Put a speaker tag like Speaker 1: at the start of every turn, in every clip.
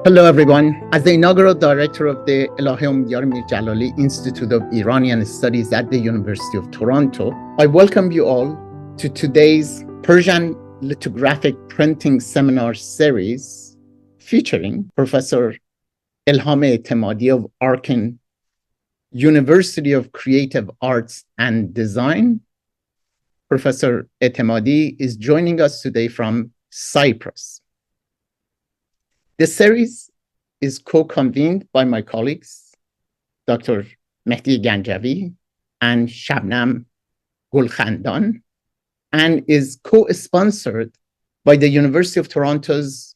Speaker 1: Hello, everyone. As the inaugural director of the Elahé Omidyar Mir-Djalali Institute of Iranian Studies at the University of Toronto, I welcome you all to today's Persian lithographic printing seminar series featuring Professor Elham Etemadi of Arkin, University of Creative Arts and Design. Professor Etemadi is joining us today from Cyprus. The series is co-convened by my colleagues, Dr. Mehdi Ganjavi and Shabnam Gulkhandan, and is co-sponsored by the University of Toronto's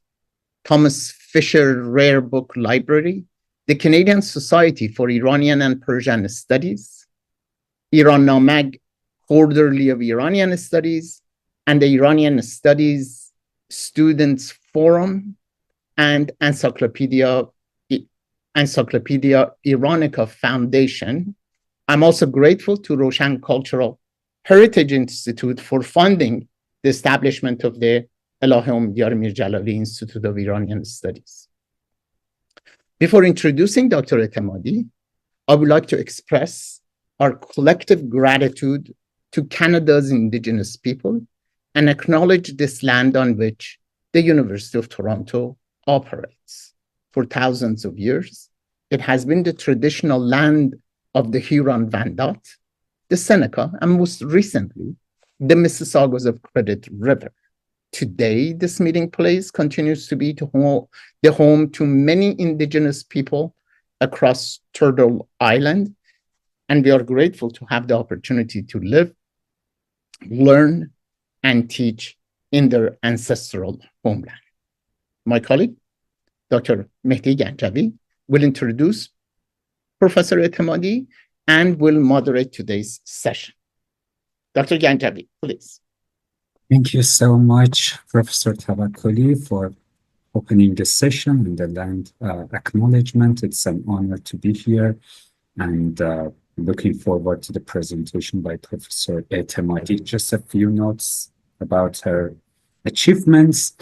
Speaker 1: Thomas Fisher Rare Book Library, the Canadian Society for Iranian and Persian Studies, Iran Namag Quarterly of Iranian Studies, and the Iranian Studies Students Forum, and Encyclopedia Iranica Foundation. I'm also grateful to Roshan Cultural Heritage Institute for funding the establishment of the Elahé Omidyar Mir-Djalali Institute of Iranian Studies. Before introducing Dr. Etemadi, I would like to express our collective gratitude to Canada's Indigenous people and acknowledge this land on which the University of Toronto operates. For thousands of years, it has been the traditional land of the Huron-Wendat, the Seneca, and most recently, the Mississaugas of Credit River. Today, this meeting place continues to be the home to many Indigenous people across Turtle Island, and we are grateful to have the opportunity to live, learn, and teach in their ancestral homeland. My colleague, Dr. Mehdi Ganjavi, will introduce Professor Etemadi and will moderate today's session. Dr. Ganjavi, please.
Speaker 2: Thank you so much, Professor Tawakkoli, for opening the session and the land acknowledgement. It's an honor to be here and looking forward to the presentation by Professor Etemadi. Just a few notes about her achievements.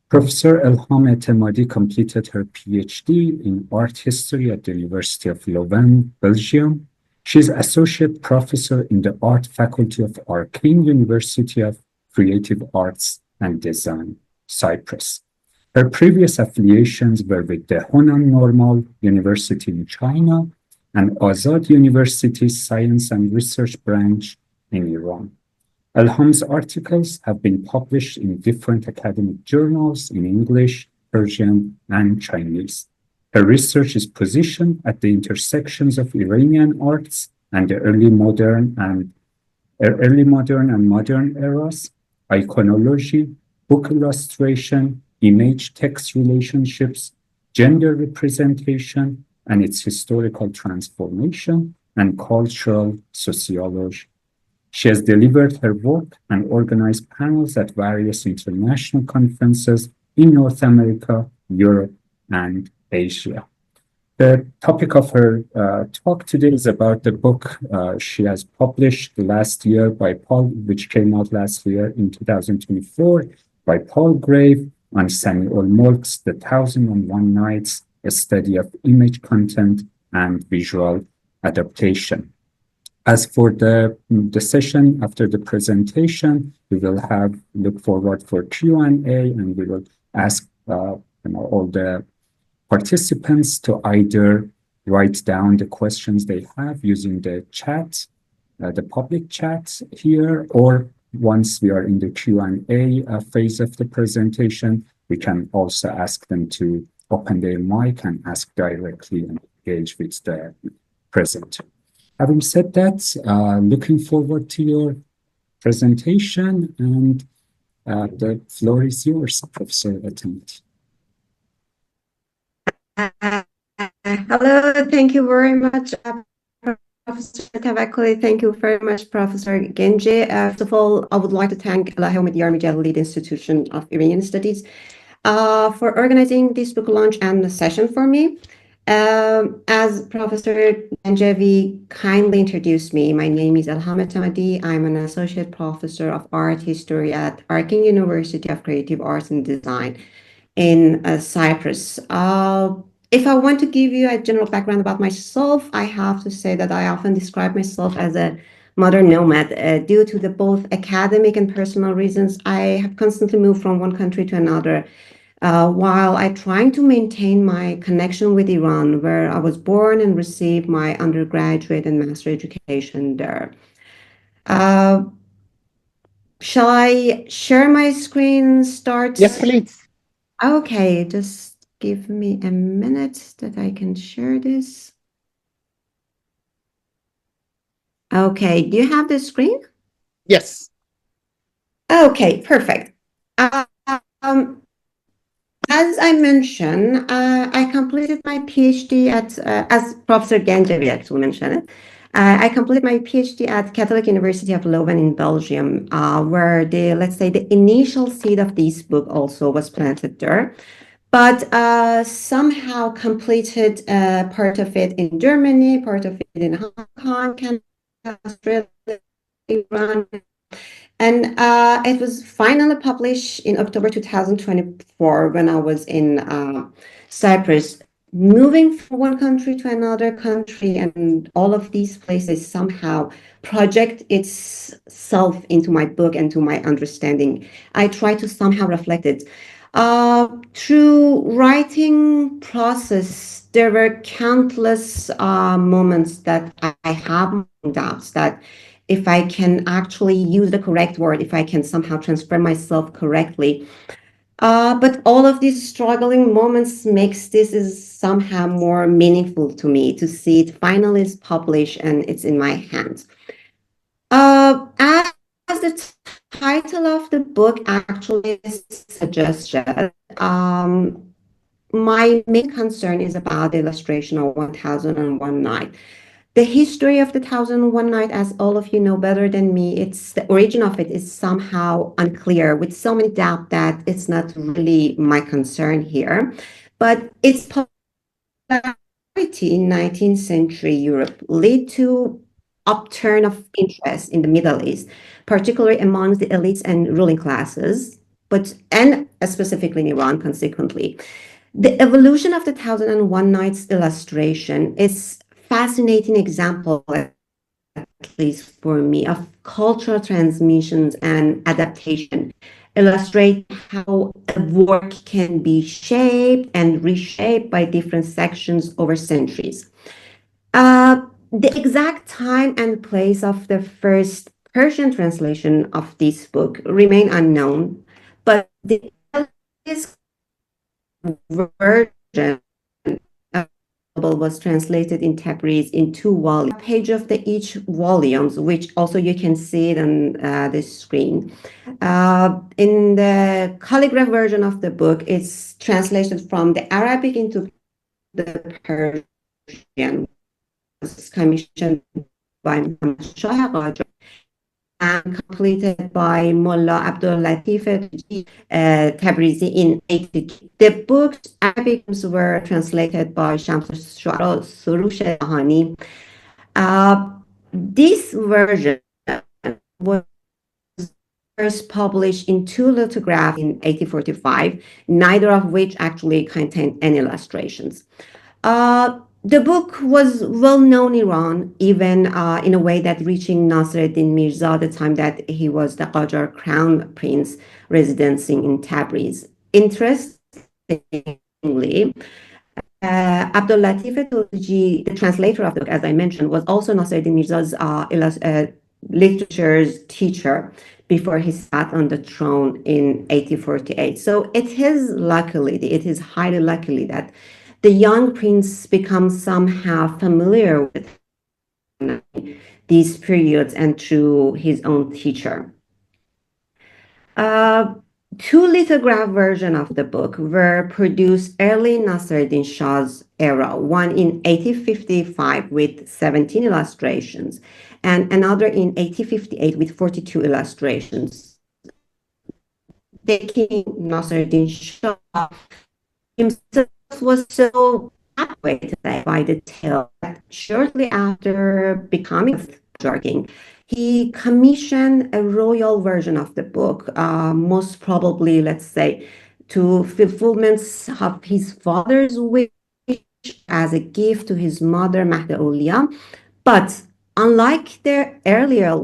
Speaker 2: Professor Elham Etemadi completed her PhD in art history at the University of Leuven, Belgium. She is associate professor in the art faculty of Arkin, University of Creative Arts and Design, Cyprus. Her previous affiliations were with the Hunan Normal University in China and Azad University's Science and Research Branch in Iran. Elham's articles have been published in different academic journals in English, Persian, and Chinese. Her research is positioned at the intersections of Iranian arts and the early modern and modern eras, iconology, book illustration, image-text relationships, gender representation, and its historical transformation, and cultural sociology. She has delivered her work and organized panels at various international conferences in North America, Europe, and Asia. The topic of her talk today is about the book she has published last year by Paul, which came out last year in 2024 by Paul Grave on Sani ol-Molk's The 1001 Nights, a study of image content and visual adaptation. As for the session after the presentation, we will look forward for Q&A, and we will ask all the participants to either write down the questions they have using the chat, the public chat here, or once we are in the Q&A phase of the presentation, we can also ask them to open their mic and ask directly and engage with the presenter. Having said that, looking forward to your presentation, and the floor is yours, Professor Etemadi.
Speaker 3: Hello, thank you very much, Professor Tawakkoli. Thank you very much, Professor Genji. First of all, I would like to thank Elahé Omidyar Mir-Djalali Institution of Iranian Studies for organizing this book launch and the session for me. As Professor Ganjavi kindly introduced me, my name is Elham Etemadi. I'm an associate professor of art history at Arkin University of Creative Arts and Design. in Cyprus. If I want to give you a general background about myself, I have to say that I often describe myself as a modern nomad. Due to the both academic and personal reasons, I have constantly moved from one country to another, while I trying to maintain my connection with Iran, where I was born and received my undergraduate and master education there. Shall I share my screen? Start?
Speaker 1: Yes, please.
Speaker 3: Okay, just give me a minute that I can share this. Okay, do you have the screen?
Speaker 1: Yes.
Speaker 3: Okay, perfect. As I mentioned, I completed my PhD at, as Professor Gencevi actually mentioned it, I completed my PhD at Catholic University of Leuven in Belgium, where let's say, the initial seed of this book also was planted there. But somehow completed part of it in Germany, part of it in Hong Kong, Canada, Australia, Iran. And it was finally published in October 2024 when I was in Cyprus. Moving from one country to another country, and all of these places somehow project itself into my book and to my understanding. I try to somehow reflect it. Through writing process, there were countless moments that I have doubts that if I can actually use the correct word, if I can somehow transfer myself correctly. But all of these struggling moments makes this is somehow more meaningful to me to see it finally is published and it's in my hands. As the title of the book actually suggested, my main concern is about the illustration of 1001 Night. The history of the 1001 Night, as all of you know better than me, it's the origin of it is somehow unclear, with so many doubt that it's not really my concern here. But its popularity in 19th century Europe led to upturn of interest in the Middle East, particularly amongst the elites and ruling classes, and specifically in Iran, consequently. The evolution of the 1001 Nights illustration is fascinating example, at least for me, of cultural transmissions and adaptation. Illustrate how a work can be shaped and reshaped by different sections over centuries. The exact time and place of the first Persian translation of this book remain unknown, but the earliest version was translated in Tabriz in 2 volumes. A page of each volumes, which also you can see it on the screen. In the calligraph version of the book, it's translated from the Arabic into the Persian. Was commissioned by Shahrzad and completed by Mullah Abdul-Latif Tabrizi in 82. The book's Arabic were translated by Shamsush-Shu'ara Surush Ahani. This version was first published in 2 lithographs in 1845, neither of which actually contained any illustrations. The book was well known in Iran, even in a way that reaching Nasreddin Mirza at the time that he was the Qajar crown prince residency in Tabriz. Interestingly, Abdul Latif Tulji, the translator of the book, as I mentioned, was also Nasreddin Mirza's literature's teacher before he sat on the throne in 1848. So it is highly likely that the young prince becomes somehow familiar with these periods and through his own teacher. 2 lithograph versions of the book were produced early in Nasreddin Shah's era, one in 1855 with 17 illustrations, and another in 1858 with 42 illustrations. The king Nasreddin Shah himself was so captivated by the tale that shortly after becoming Qajar king, he commissioned a royal version of the book, most probably, let's say, to fulfillments of his father's wish as a gift to his mother, Mahdi Aulia. But unlike their earlier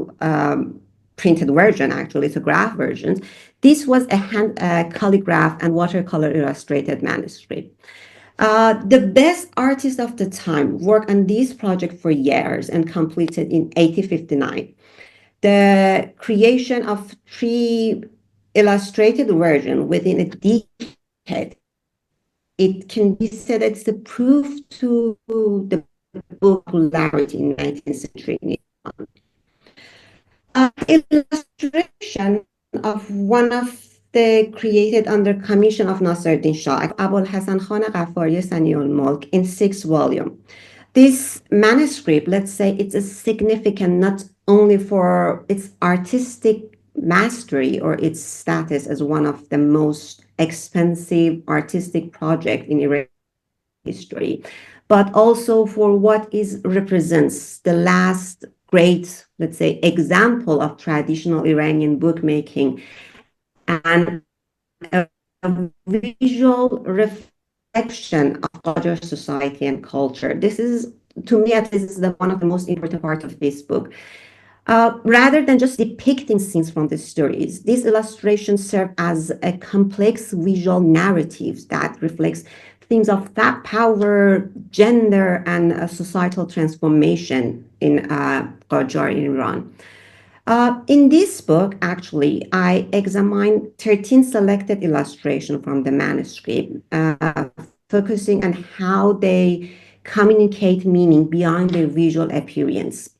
Speaker 3: printed version, actually lithograph versions, this was a hand calligraph and watercolor illustrated manuscript. The best artists of the time worked on this project for years and completed in 1859. The creation of 3 illustrated versions within a decade, it can be said it's the proof to the popularity in 19th century. Illustration of one of the created under commission of Nasruddin Shah, Abol-Hassan Khan Sani ol-Molk, in 6 volumes. This manuscript, let's say, it's a significant not only for its artistic mastery or its status as one of the most expensive artistic projects in Iranian history, but also for what is represents the last great, let's say, example of traditional Iranian bookmaking and a visual reflection of larger society and culture. This is, to me, at least, is one of the most important parts of this book. Rather than just depicting scenes from the stories, these illustrations serve as a complex visual narrative that reflects themes of that power, gender, and societal transformation in Qajar, in Iran. In this book, actually, I examined 13 selected illustrations from the manuscript, focusing on how they communicate meaning beyond their visual appearance.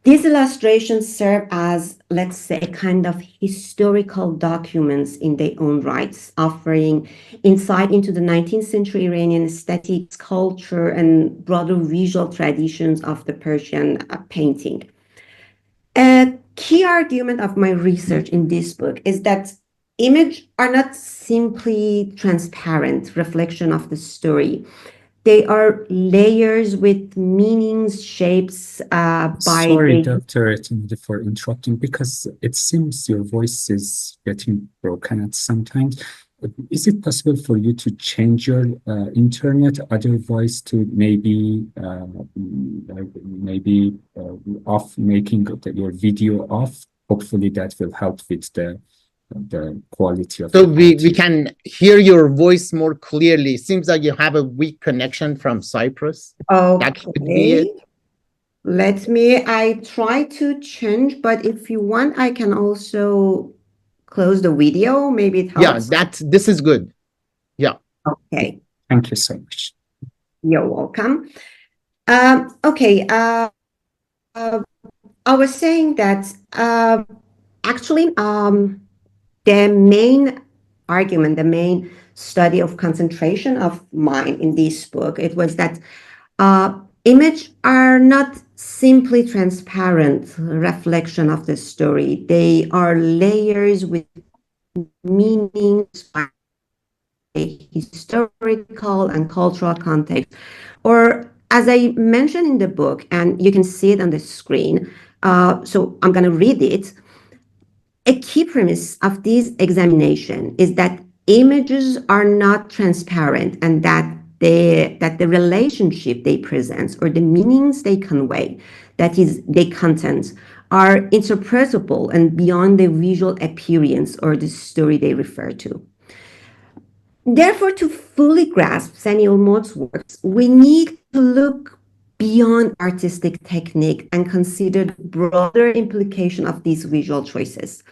Speaker 3: These illustrations serve as, let's say, a kind of historical documents in their own rights, offering insight into the 19th century Iranian aesthetics, culture, and broader visual traditions of the Persian painting. A key argument of my research in this book is that images are not simply transparent reflection of the story. They are layers with meanings, shapes
Speaker 2: Sorry, Dr. Etemadi, for interrupting, because it seems your voice is getting broken at sometimes. Is it possible for you to change your internet, otherwise to maybe off, making your video off? Hopefully that will help with the quality of
Speaker 1: so we can hear your voice more clearly. It seems like you have a weak connection from Cyprus.
Speaker 3: Okay.
Speaker 1: That could be it.
Speaker 3: I try to change, but if you want, I can also close the video. Maybe it helps.
Speaker 1: Yeah, this is good. Yeah.
Speaker 3: Okay.
Speaker 2: Thank you so much.
Speaker 3: You're welcome. Okay. I was saying that actually, the main argument, the main study of concentration of mine in this book, it was that images are not simply transparent reflection of the story. They are layers with meanings by historical and cultural context. Or as I mentioned in the book, and you can see it on the screen, so I'm going to read it. A key premise of this examination is that images are not transparent and that the relationship they present or the meanings they convey, that is, their content, are interpretable and beyond the visual appearance or the story they refer to. Therefore, to fully grasp Sani ol-Molk's works, we need to look beyond artistic technique and consider the broader implication of these visual choices.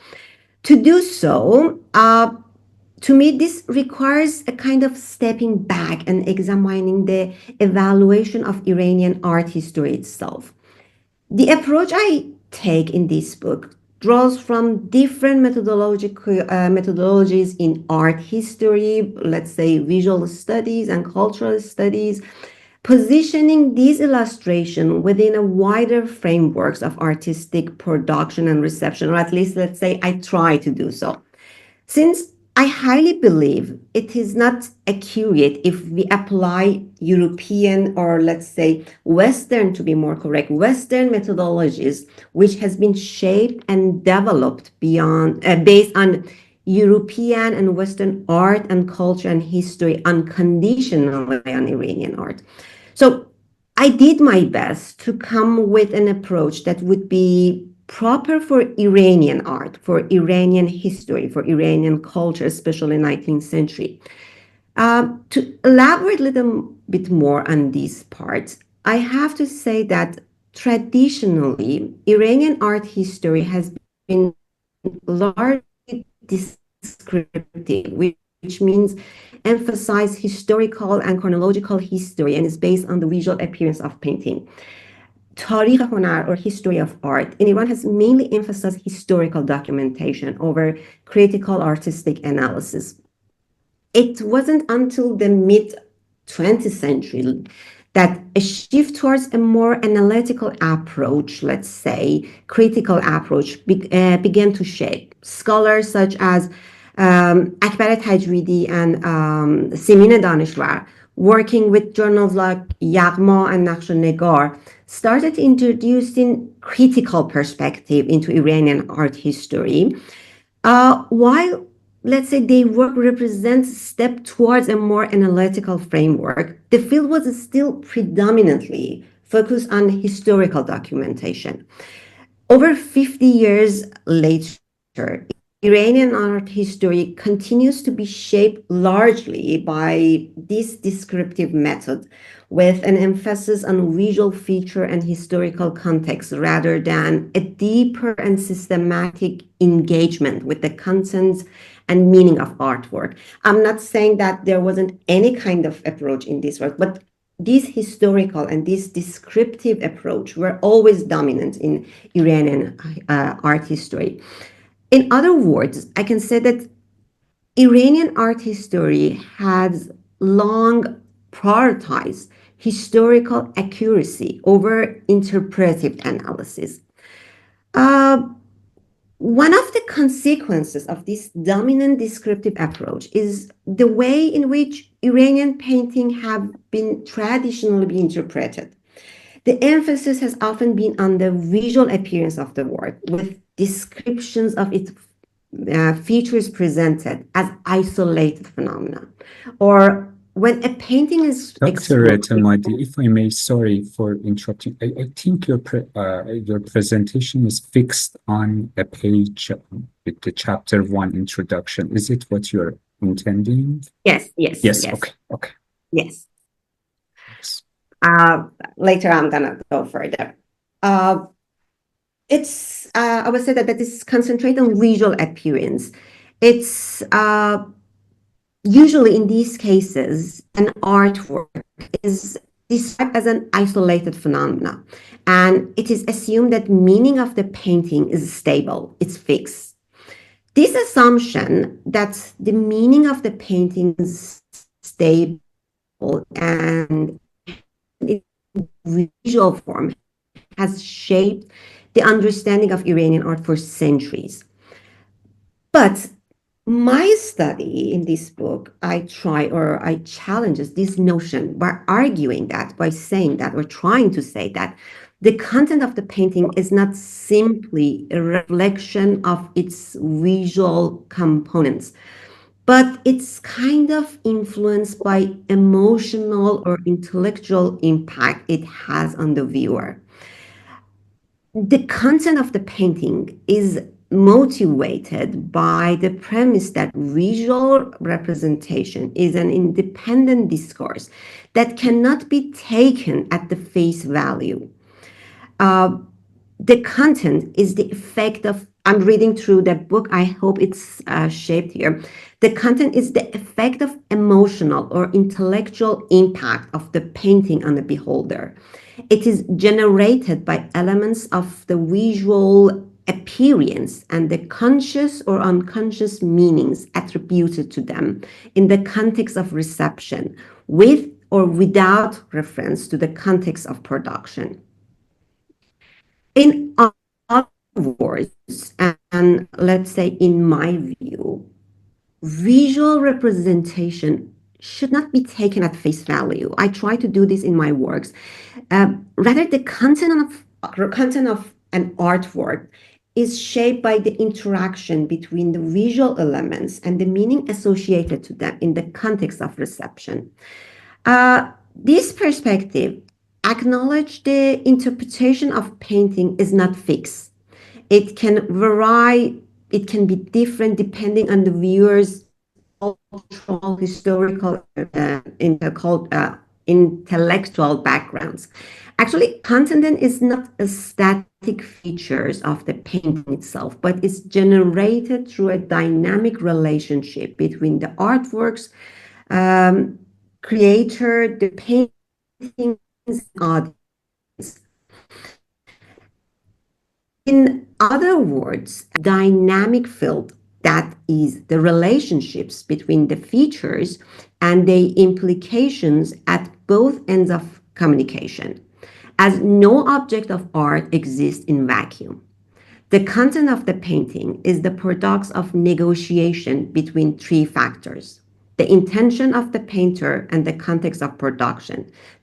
Speaker 3: To do so, to me, this requires a kind of stepping back and examining the evaluation of Iranian art history itself. The approach I take in this book draws from different methodologies in art history, let's say visual studies and cultural studies, positioning these illustrations within a wider frameworks of artistic production and reception, or at least, let's say, I try to do so. Since I highly believe it is not accurate if we apply European, or let's say Western, to be more correct, Western methodologies, which has been shaped and developed beyond based on European and Western art and culture and history unconditionally on Iranian art. So I did my best to come with an approach that would be proper for Iranian art, for Iranian history, for Iranian culture, especially 19th century. To elaborate a little bit more on these parts, I have to say that traditionally, Iranian art history has been largely descriptive, which means emphasize historical and chronological history and is based on the visual appearance of painting. Tarikh Honar, or history of art, in Iran has mainly emphasized historical documentation over critical artistic analysis. It wasn't until the mid 20th century that a shift towards a more analytical approach, let's say, critical approach, began to shape. Scholars such as Akbar Tajwidi and Simin Daneshvar, working with journals like Yaghma and Naqsh Negar, started introducing critical perspective into Iranian art history, while let's say their work represents a step towards a more analytical framework. The field was still predominantly focused on historical documentation. Over 50 years later, Iranian art history continues to be shaped largely by this descriptive method, with an emphasis on visual feature and historical context rather than a deeper and systematic engagement with the contents and meaning of artwork. I'm not saying that there wasn't any kind of approach in this work, but this historical and this descriptive approach were always dominant in Iranian art history. In other words, I can say that Iranian art history has long prioritized historical accuracy over interpretive analysis. One of the consequences of this dominant descriptive approach is the way in which Iranian painting have been traditionally interpreted. The emphasis has often been on the visual appearance of the work, with descriptions of its features presented as isolated phenomena. Or when a painting is
Speaker 2: Dr. Etemadi, if I may, sorry for interrupting. I think your presentation is fixed on a page with the chapter 1 introduction. Is it what you're intending?
Speaker 3: Yes.
Speaker 2: Okay.
Speaker 3: Yes.
Speaker 2: Yes.
Speaker 3: Later I'm gonna go further. I would say that this concentrate on visual appearance. It's usually in these cases, an artwork is described as an isolated phenomena, and it is assumed that meaning of the painting is stable, it's fixed. This assumption that the meaning of the painting is stable and in visual form has shaped the understanding of Iranian art for centuries. But my study in this book, I challenges this notion by arguing that, by saying that, or trying to say that the content of the painting is not simply a reflection of its visual components, but it's kind of influenced by emotional or intellectual impact it has on the viewer. The content of the painting is motivated by the premise that visual representation is an independent discourse that cannot be taken at the face value. The content is the effect of, I'm reading through the book, I hope it's shaped here. The content is the effect of emotional or intellectual impact of the painting on the beholder. It is generated by elements of the visual appearance and the conscious or unconscious meanings attributed to them in the context of reception, with or without reference to the context of production. In other words, and let's say in my view, visual representation should not be taken at face value. I try to do this in my works. Rather, the content of an artwork is shaped by the interaction between the visual elements and the meaning associated to them in the context of reception. This perspective acknowledges the interpretation of painting is not fixed. It can vary, it can be different depending on the viewer's cultural, historical, intellectual backgrounds. Actually, content is not a static features of the painting itself, but it's generated through a dynamic relationship between the artworks, creator, the painting's audience. In other words, dynamic field, that is the relationships between the features and the implications at both ends of communication, as no object of art exists in vacuum. The content of the painting is the product of negotiation between three factors: the intention of the painter and the context of production,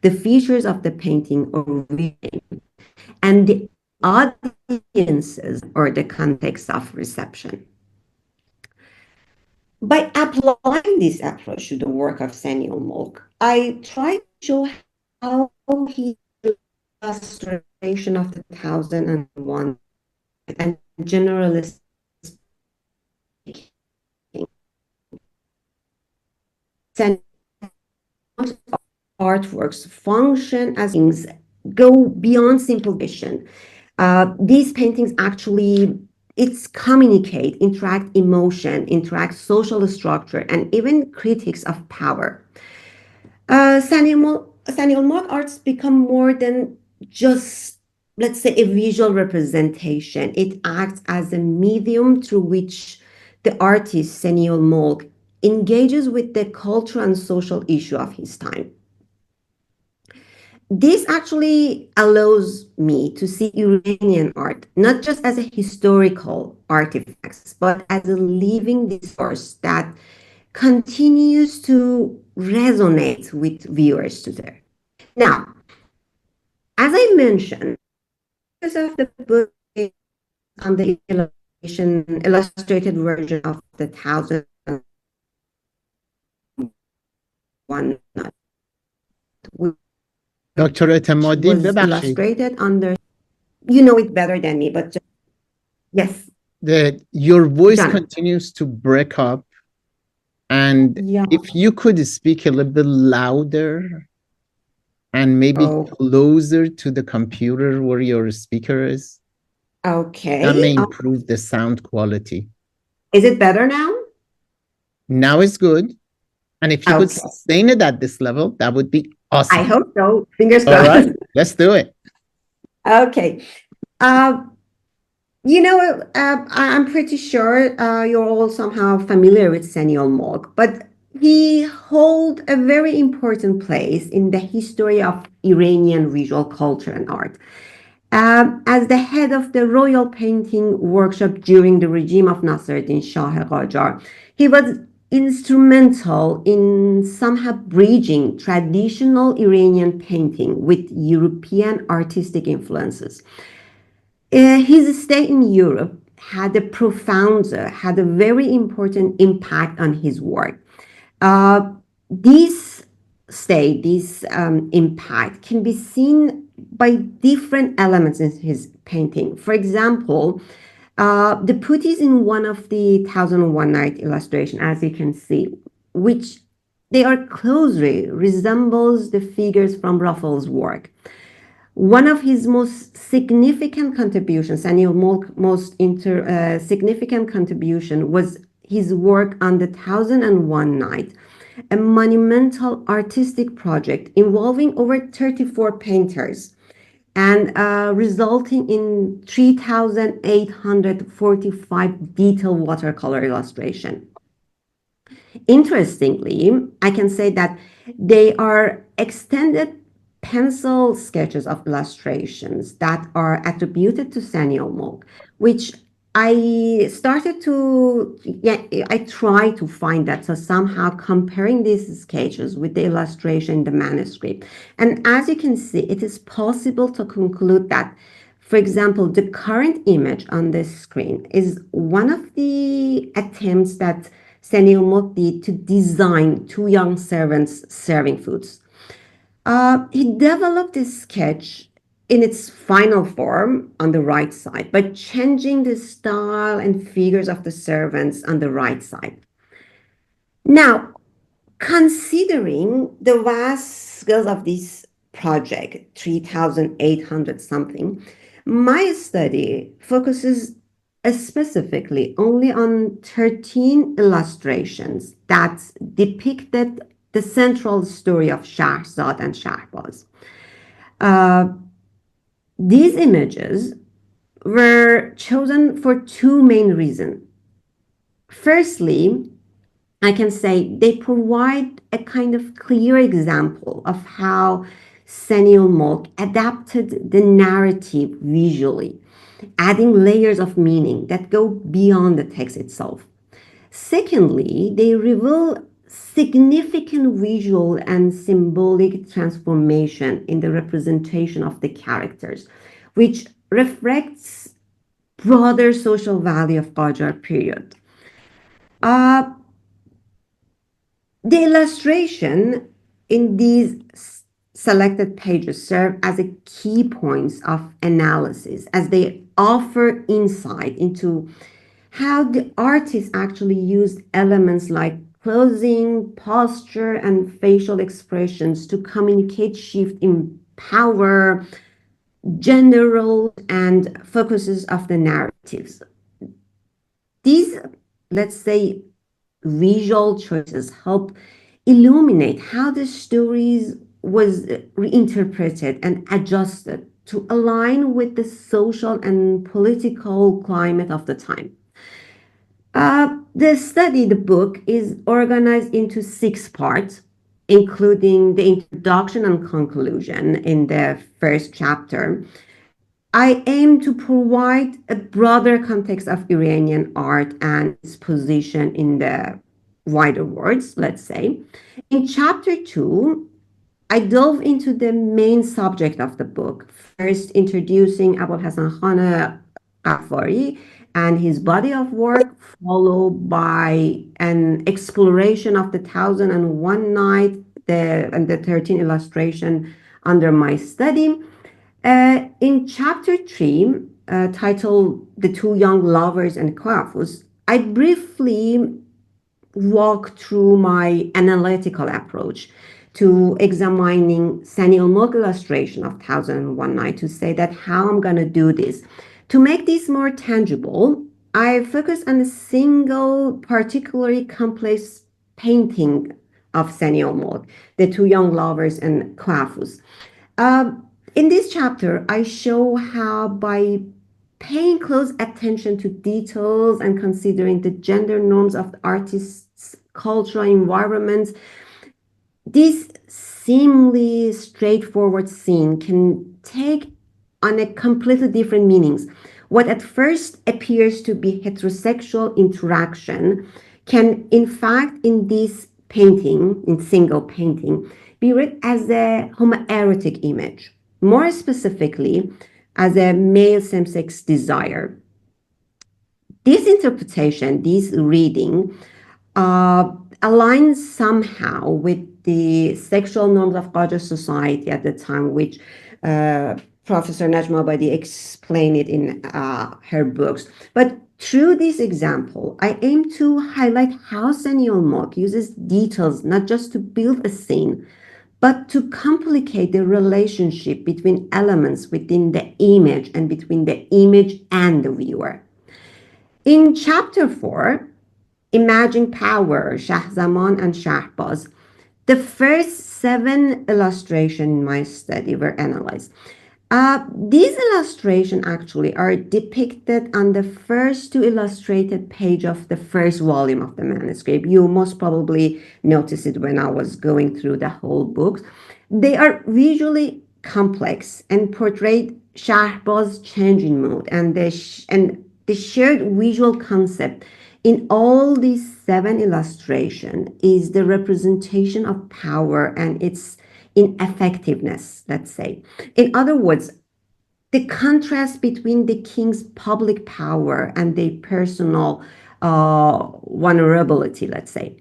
Speaker 3: the features of the painting or viewing, and the audiences or the context of reception. By applying this approach to the work of Sani ol-Molk, I try to show how his illustration of the 1001 and generalist artworks function as things go beyond simple vision. These paintings actually communicate, interact emotion, interact social structure, and even critiques of power. Sani ol-Molk arts become more than just, let's say, a visual representation. It acts as a medium through which the artist Sani ol-Molk engages with the cultural and social issue of his time. This actually allows me to see Iranian art not just as a historical artifact, but as a living discourse that continues to resonate with viewers today. Now, as I mentioned, because of the book on the illustrated version of the 1001 night,
Speaker 1: Dr. Etemadi, ببخشید.
Speaker 3: Illustrated under, you know it better than me, but yes.
Speaker 1: Your voice
Speaker 3: Done.
Speaker 1: continues to break up. And
Speaker 3: Yeah.
Speaker 1: if you could speak a little bit louder and maybe closer to the computer where your speaker is,
Speaker 3: Okay.
Speaker 1: that may improve the sound quality.
Speaker 3: Is it better now?
Speaker 1: Now it's good. And if you could sustain it at this level, that would be awesome.
Speaker 3: I hope so. Fingers
Speaker 1: All
Speaker 3: crossed.
Speaker 1: right, let's do it.
Speaker 3: Okay. You know, I'm pretty sure you're all somehow familiar with Sani ol-Molk, but he holds a very important place in the history of Iranian visual culture and art. As the head of the Royal Painting Workshop during the regime of Nasser-Din Shah Qajar, he was instrumental in somehow bridging traditional Iranian painting with European artistic influences. His stay in Europe had a very important impact on his work. This impact can be seen by different elements in his painting. For example, the putties in one of the 1001 Night illustration, as you can see, which they are closely resembles the figures from Raphael's work. One of his most significant contributions, Sani ol-Molk's most significant contribution, was his work on the 1001 Night, a monumental artistic project involving over 34 painters and resulting in 3,845 detailed watercolor illustration. Interestingly, I can say that they are extended pencil sketches of illustrations that are attributed to Sani ol-Molk, which I try to find that, so somehow comparing these sketches with the illustration in the manuscript. And as you can see, it is possible to conclude that For example, the current image on the screen is one of the attempts that Sani ol-Molk did to design two young servants serving foods. He developed this sketch in its final form on the right side by changing the style and figures of the servants on the right side. Now, considering the vast scale of this project, 3,800 something, my study focuses specifically only on 13 illustrations that depicted the central story of Shahrzad and Shahrbaz. These images were chosen for two main reasons. Firstly, I can say they provide a kind of clear example of how Sani ol-Molk adapted the narrative visually, adding layers of meaning that go beyond the text itself. Secondly, they reveal significant visual and symbolic transformation in the representation of the characters, which reflects broader social value of Qajar period. The illustration in these selected pages serve as a key points of analysis as they offer insight into how the artist actually used elements like clothing, posture, and facial expressions to communicate shift in power, gender roles, and focuses of the narratives. These, let's say, visual choices help illuminate how the stories was reinterpreted and adjusted to align with the social and political climate of the time. The book, is organized into 6 parts, including the introduction and conclusion in the first chapter. I aim to provide a broader context of Iranian art and its position in the wider world, let's say. In chapter 2, I delve into the main subject of the book, first introducing Abol-Hassan Khan Ghaffari and his body of work, followed by an exploration of the 1001 Night and the 13 illustration under my study. In chapter 3, titled The Two Young Lovers and Coiffures, I briefly walk through my analytical approach to examining Sani ol-Molk illustration of 1001 Night to say that how I'm going to do this. To make this more tangible, I focus on a single, particularly complex painting of Sani ol-Molk, The Two Young Lovers and Coiffures. In this chapter, I show how by paying close attention to details and considering the gender norms of the artist's cultural environment, this seemingly straightforward scene can take on a completely different meanings. What at first appears to be heterosexual interaction can, in fact, in this painting, in single painting, be read as a homoerotic image. More specifically, as a male same-sex desire. This interpretation, this reading, aligns somehow with the sexual norms of Qajar society at the time, which Professor Najma Abadi explained it in her books. But through this example, I aim to highlight how Sani ol-Molk uses details not just to build a scene, but to complicate the relationship between elements within the image and between the image and the viewer. In chapter 4, Imagine Power, Shahzaman and Shahrbaz, the first 7 illustrations in my study were analyzed. These illustrations actually are depicted on the first 2 illustrated page of the first volume of the manuscript. You most probably noticed it when I was going through the whole book. They are visually complex and portray Shahrbaz's changing mood and the shared visual concept in all these 7 illustrations is the representation of power and its ineffectiveness, let's say. In other words, the contrast between the king's public power and their personal vulnerability, let's say.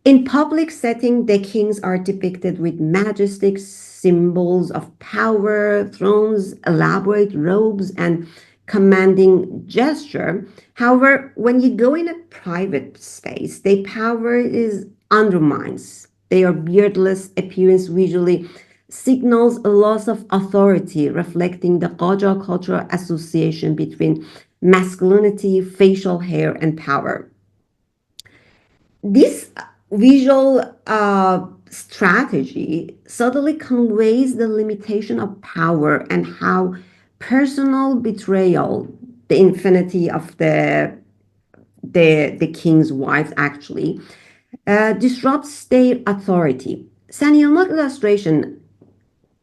Speaker 3: In public setting, the kings are depicted with majestic symbols of power, thrones, elaborate robes, and commanding gesture. However, when you go in a private space, their power is undermines. Their beardless appearance visually signals a loss of authority, reflecting the Qajar cultural association between masculinity, facial hair, and power. This visual strategy subtly conveys the limitation of power and how personal betrayal, the infinity of the king's wives actually, disrupts their authority. Sani ol-Molk illustration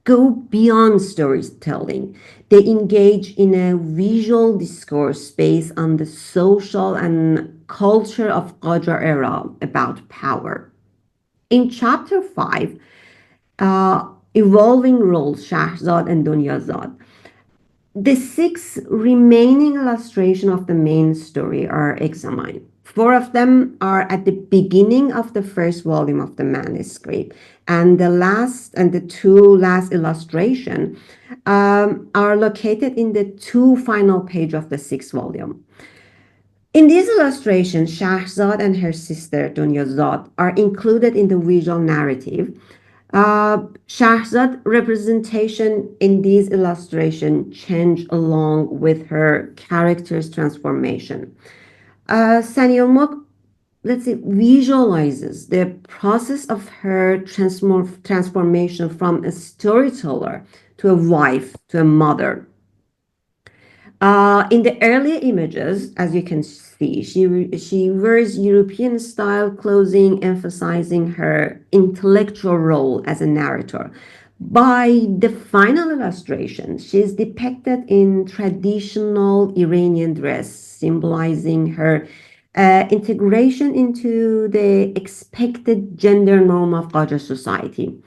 Speaker 3: go beyond storytelling. They engage in a visual discourse based on the social and culture of Qajar era about power. In chapter 5, Evolving Roles, Shahrzad and Dunyazad, the 6 remaining illustrations of the main story are examined. 4 of them are at the beginning of the first volume of the manuscript, and the 2 last illustrations are located in the 2 final pages of the 6th volume. In these illustrations, Shahrzad and her sister Dunyazad are included in the visual narrative. Shahrzad representation in these illustrations change along with her character's transformation. Sani ol-Molk, let's say, visualizes the process of her transformation from a storyteller to a wife to a mother. In the earlier images, as you can see, she wears European-style clothing, emphasizing her intellectual role as a narrator. By the final illustration, she is depicted in traditional Iranian dress, symbolizing her integration into the expected gender norm of Qajar society.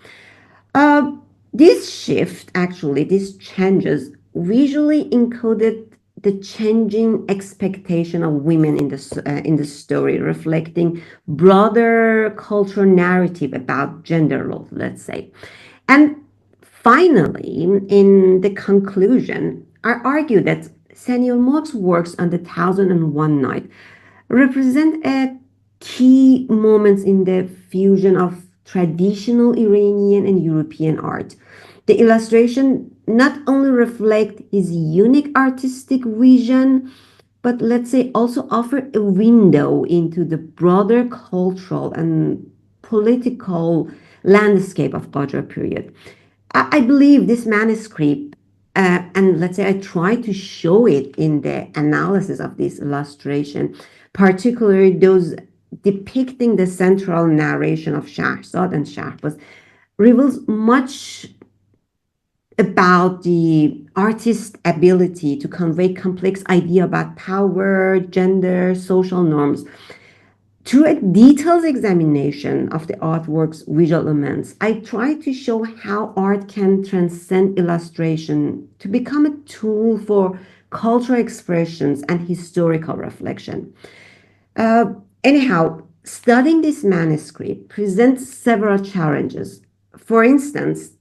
Speaker 3: This shift, actually, these changes visually encoded the changing expectation of women in the story, reflecting broader cultural narrative about gender roles, let's say. And finally, in the conclusion, I argue that Sani ol-Molk's works on the Thousand and One Night represent a key moments in the fusion of traditional Iranian and European art. The illustration not only reflect his unique artistic vision, but let's say also offer a window into the broader cultural and political landscape of Qajar period. I believe this manuscript, and let's say I try to show it in the analysis of this illustration, particularly those depicting the central narration of Shahrzad and Shahrbaz, reveals much about the artist's ability to convey complex idea about power, gender, social norms. Through a detailed examination of the artwork's visual elements, I try to show how art can transcend illustration to become a tool for cultural expressions and historical reflection. Anyhow, studying this manuscript presents several challenges. For instance,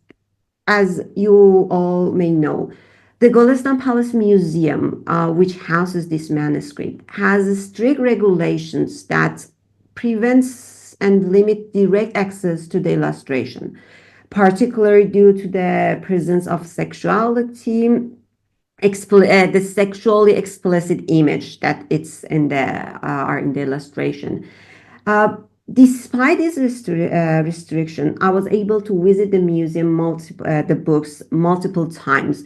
Speaker 3: as you all may know, the Golestan Palace Museum, which houses this manuscript, has strict regulations that prevents and limit direct access to the illustration, particularly due to the presence of sexuality, the sexually explicit image that it's in the are in the illustration. Despite this restriction, I was able to visit the museum, the books multiple times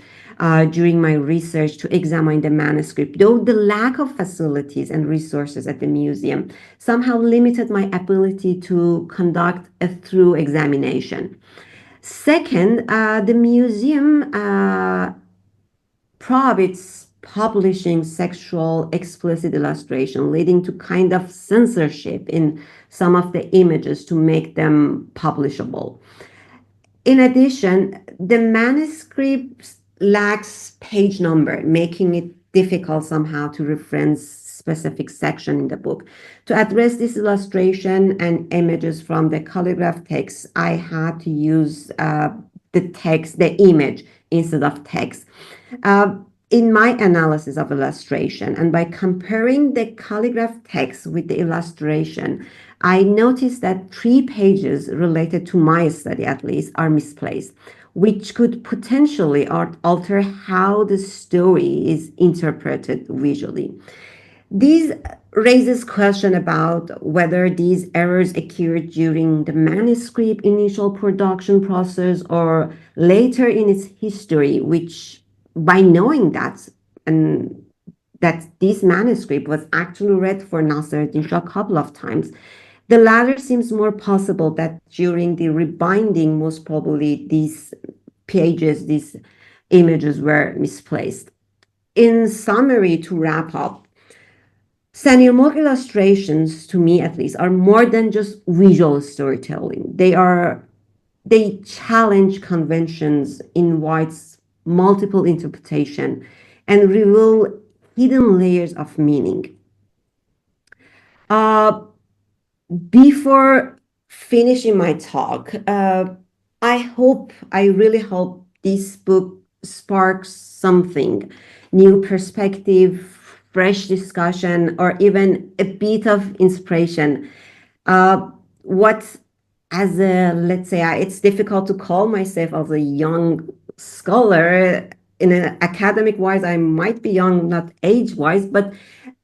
Speaker 3: during my research to examine the manuscript, though the lack of facilities and resources at the museum somehow limited my ability to conduct a thorough examination. Second, the museum prohibits publishing sexual explicit illustration, leading to kind of censorship in some of the images to make them publishable. In addition, the manuscript lacks page number, making it difficult somehow to reference specific section in the book. To address this illustration and images from the calligraph text, I had to use the image instead of text. In my analysis of illustration and by comparing the calligraph text with the illustration, I noticed that 3 pages related to my study, at least, are misplaced, which could potentially alter how the story is interpreted visually. This raises question about whether these errors occurred during the manuscript initial production process or later in its history, which by knowing that and that this manuscript was actually read for Nasser-al-Din Shah a couple of times, the latter seems more possible that during the rebinding, most probably these pages, these images were misplaced. In summary, to wrap up, Sani ol-Molk illustrations, to me at least, are more than just visual storytelling. They challenge conventions, invite multiple interpretation, and reveal hidden layers of meaning. Before finishing my talk, I really hope this book sparks something, new perspective, fresh discussion, or even a bit of inspiration. Let's say, it's difficult to call myself as a young scholar. In an academic wise, I might be young, not age wise, but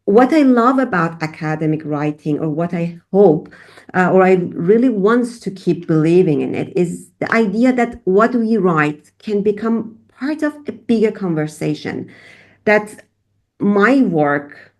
Speaker 3: what I love about academic writing, or what I hope, or I really want to keep believing in it, is the idea that what we write can become part of a bigger conversation. That my work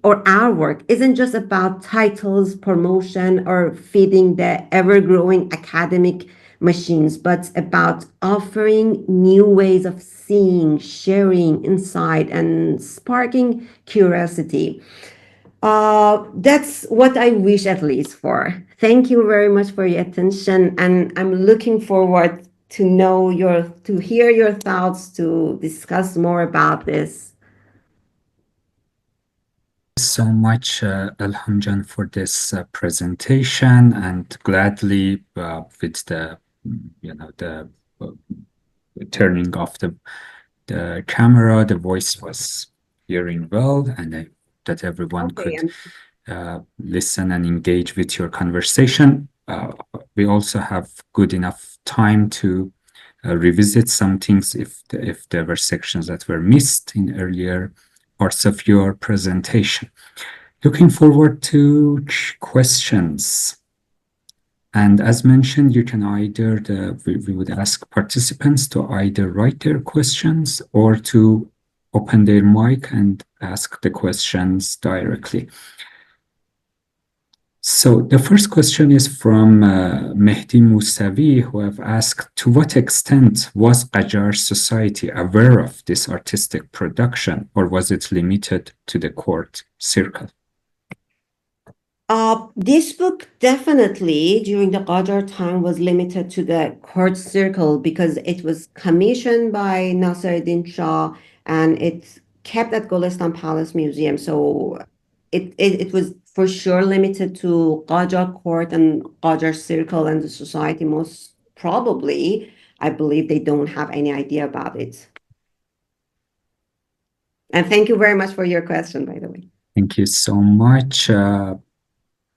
Speaker 3: or our work isn't just about titles, promotion, or feeding the ever-growing academic machines, but about offering new ways of seeing, sharing insight, and sparking curiosity. That's what I wish, at least, for. Thank you very much for your attention, and I'm looking forward to hear your thoughts, to discuss more about this.
Speaker 2: So much, Elham Jan, for this presentation, and gladly with the turning off the camera, the voice was hearing well, and that everyone could listen and engage with your conversation. We also have good enough time to revisit some things if there were sections that were missed in earlier parts of your presentation. Looking forward to questions. And as mentioned, you can we would ask participants to either write their questions or to open their mic and ask the questions directly. So the first question is from Mehdi Musavi, who have asked, to what extent was Qajar society aware of this artistic production, or was it limited to the court circle?
Speaker 3: This book definitely during the Qajar time was limited to the court circle because it was commissioned by Nasser-al-Din Shah and it's kept at Golestan Palace Museum. So it was for sure limited to Qajar court and Qajar circle and the society. Most probably, I believe they don't have any idea about it. And thank you very much for your question, by the way.
Speaker 2: Thank you so much.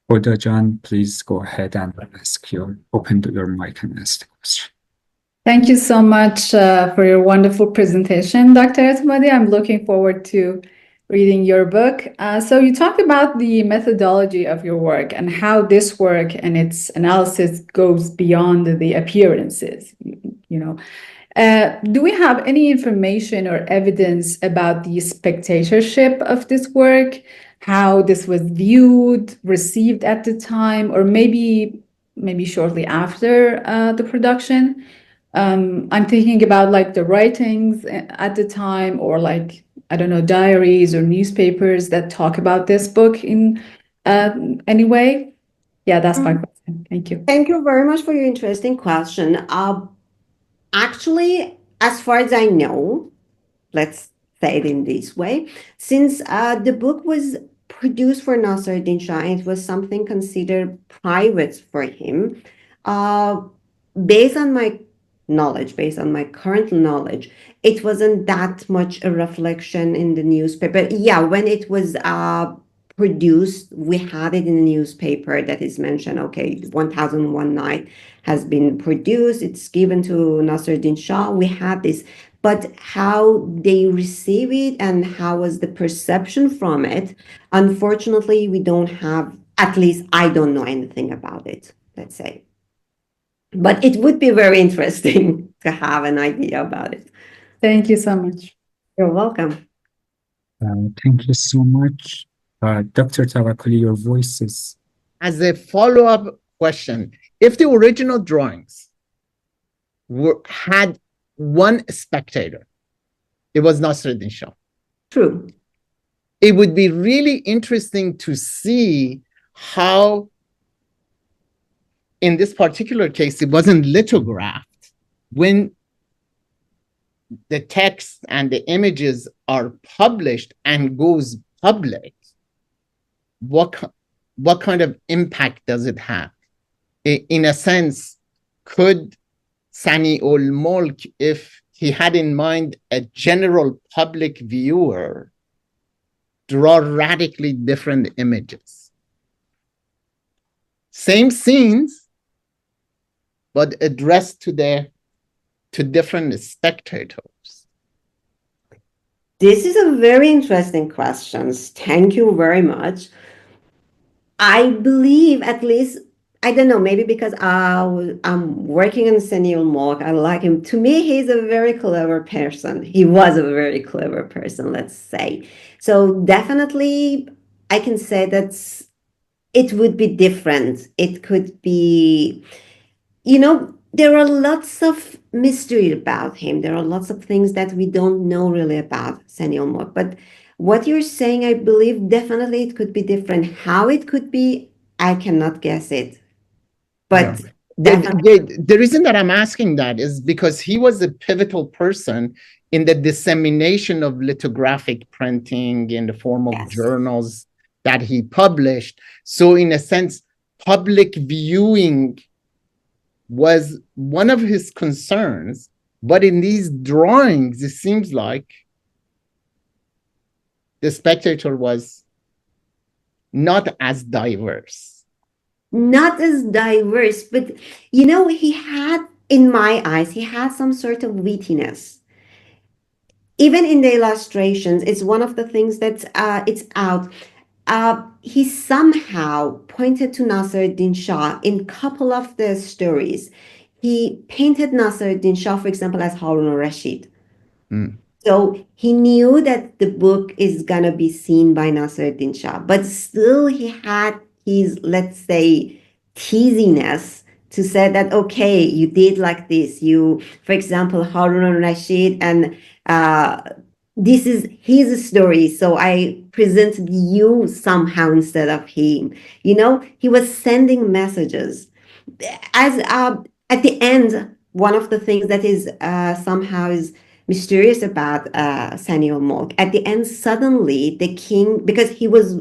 Speaker 2: Oda Jan, please go ahead and open your mic and ask the question.
Speaker 4: Thank you so much for your wonderful presentation, Dr. Etemadi. I'm looking forward to reading your book. So you talked about the methodology of your work and how this work and its analysis goes beyond the appearances, do we have any information or evidence about the spectatorship of this work, how this was viewed, received at the time, or maybe shortly after the production? I'm thinking about like the writings at the time, or like, I don't know, diaries or newspapers that talk about this book in any way. Yeah, that's my question. Thank you.
Speaker 3: Thank you very much for your interesting question. Actually, as far as I know, let's say it in this way, since the book was produced for Nasruddin Shah, and it was something considered private for him, uh, based on my knowledge, based on my current knowledge, it wasn't that much a reflection in the newspaper. Yeah, when it was produced, we had it in the newspaper that is mentioned, okay, 1001 Night has been produced, it's given to Nasruddin Shah, we had this. But how they receive it and how was the perception from it, unfortunately, we don't have, at least I don't know anything about it, let's say. But it would be very interesting to have an idea about it.
Speaker 4: Thank you so much.
Speaker 3: You're welcome.
Speaker 2: Thank you so much. Dr. Tawakkoli, your voice is...
Speaker 1: As a follow-up question, if the original drawings had one spectator, it was Nasruddin Shah.
Speaker 3: True.
Speaker 1: It would be really interesting to see how, in this particular case, it wasn't lithographed. When the text and the images are published and goes public, what kind of impact does it have? In a sense, could Sani ol-Molk, if he had in mind a general public viewer, draw radically different images? Same scenes, but addressed to different spectators.
Speaker 3: This is a very interesting question. Thank you very much. I believe, at least, I don't know, maybe because I'm working on Sani ol-Molk, I like him. To me, he's a very clever person. He was a very clever person, let's say. So definitely, I can say that it would be different. It could be, there are lots of mystery about him. There are lots of things that we don't know really about Sani ol-Molk. But what you're saying, I believe definitely it could be different. How it could be, I cannot guess it. But
Speaker 1: the reason that I'm asking that is because he was a pivotal person in the dissemination of lithographic printing in the form of journals that he published. So in a sense, public viewing was one of his concerns, but in these drawings, it seems like the spectator was not as diverse.
Speaker 3: Not as diverse, but he had, in my eyes, he had some sort of wittiness. Even in the illustrations, it's one of the things that's it's out. He somehow pointed to Nasruddin Shah in a couple of the stories. He painted Nasruddin Shah, for example, as Harun al-Rashid. So he knew that the book is going to be seen by Nasruddin Shah, but still he had his, let's say, teasiness to say that, okay, you did like this. You, for example, Harun al-Rashid, and this is his story, so I presented you somehow instead of him. He was sending messages. As at the end, one of the things that is somehow is mysterious about Sani ol-Molk, at the end, suddenly the king, because he was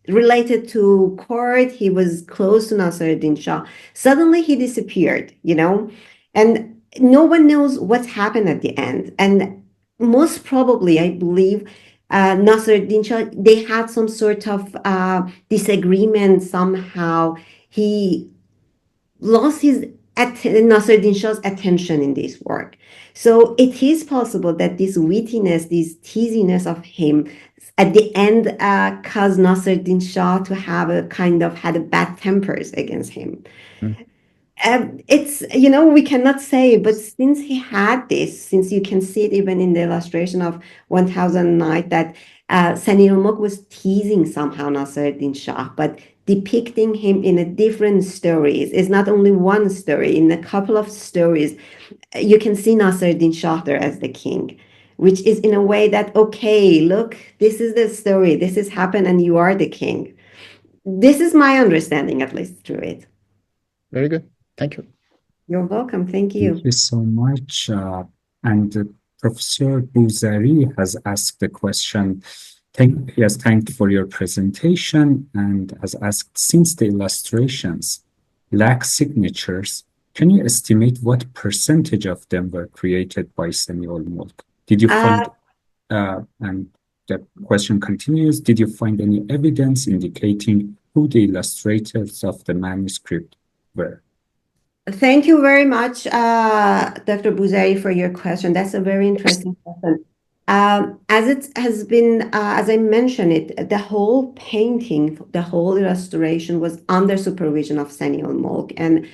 Speaker 3: related to court, he was close to Nasruddin Shah, suddenly he disappeared, and no one knows what's happened at the end. And most probably, I believe, Nasruddin Shah, they had some sort of disagreement somehow. He lost Nasruddin Shah's attention in this work. So it is possible that this wittiness, this teasiness of him, at the end, caused Nasruddin Shah to have had a bad tempers against him. It's, we cannot say, but since he had this, since you can see it even in the illustration of 1000 Night, that Sani ol-Molk was teasing somehow Nasruddin Shah, but depicting him in a different stories. It's not only one story. In a couple of stories, you can see Nasruddin Shah there as the king, which is in a way that, okay, look, this is the story. This has happened and you are the king. This is my understanding, at least, through it.
Speaker 1: Very good. Thank you.
Speaker 3: You're welcome. Thank you.
Speaker 2: Thank you so much. And Professor Bouzari has asked the question. He has thanked for your presentation and has asked, since the illustrations lack signatures, can you estimate what percentage of them were created by Sani ol-Molk? Did you find, and the question continues, did you find any evidence indicating who the illustrators of the manuscript were?
Speaker 3: Thank you very much, Dr. Bouzari, for your question. That's a very interesting question. As it has been, as I mentioned it, the whole painting, the whole illustration was under supervision of Sani ol-Molk and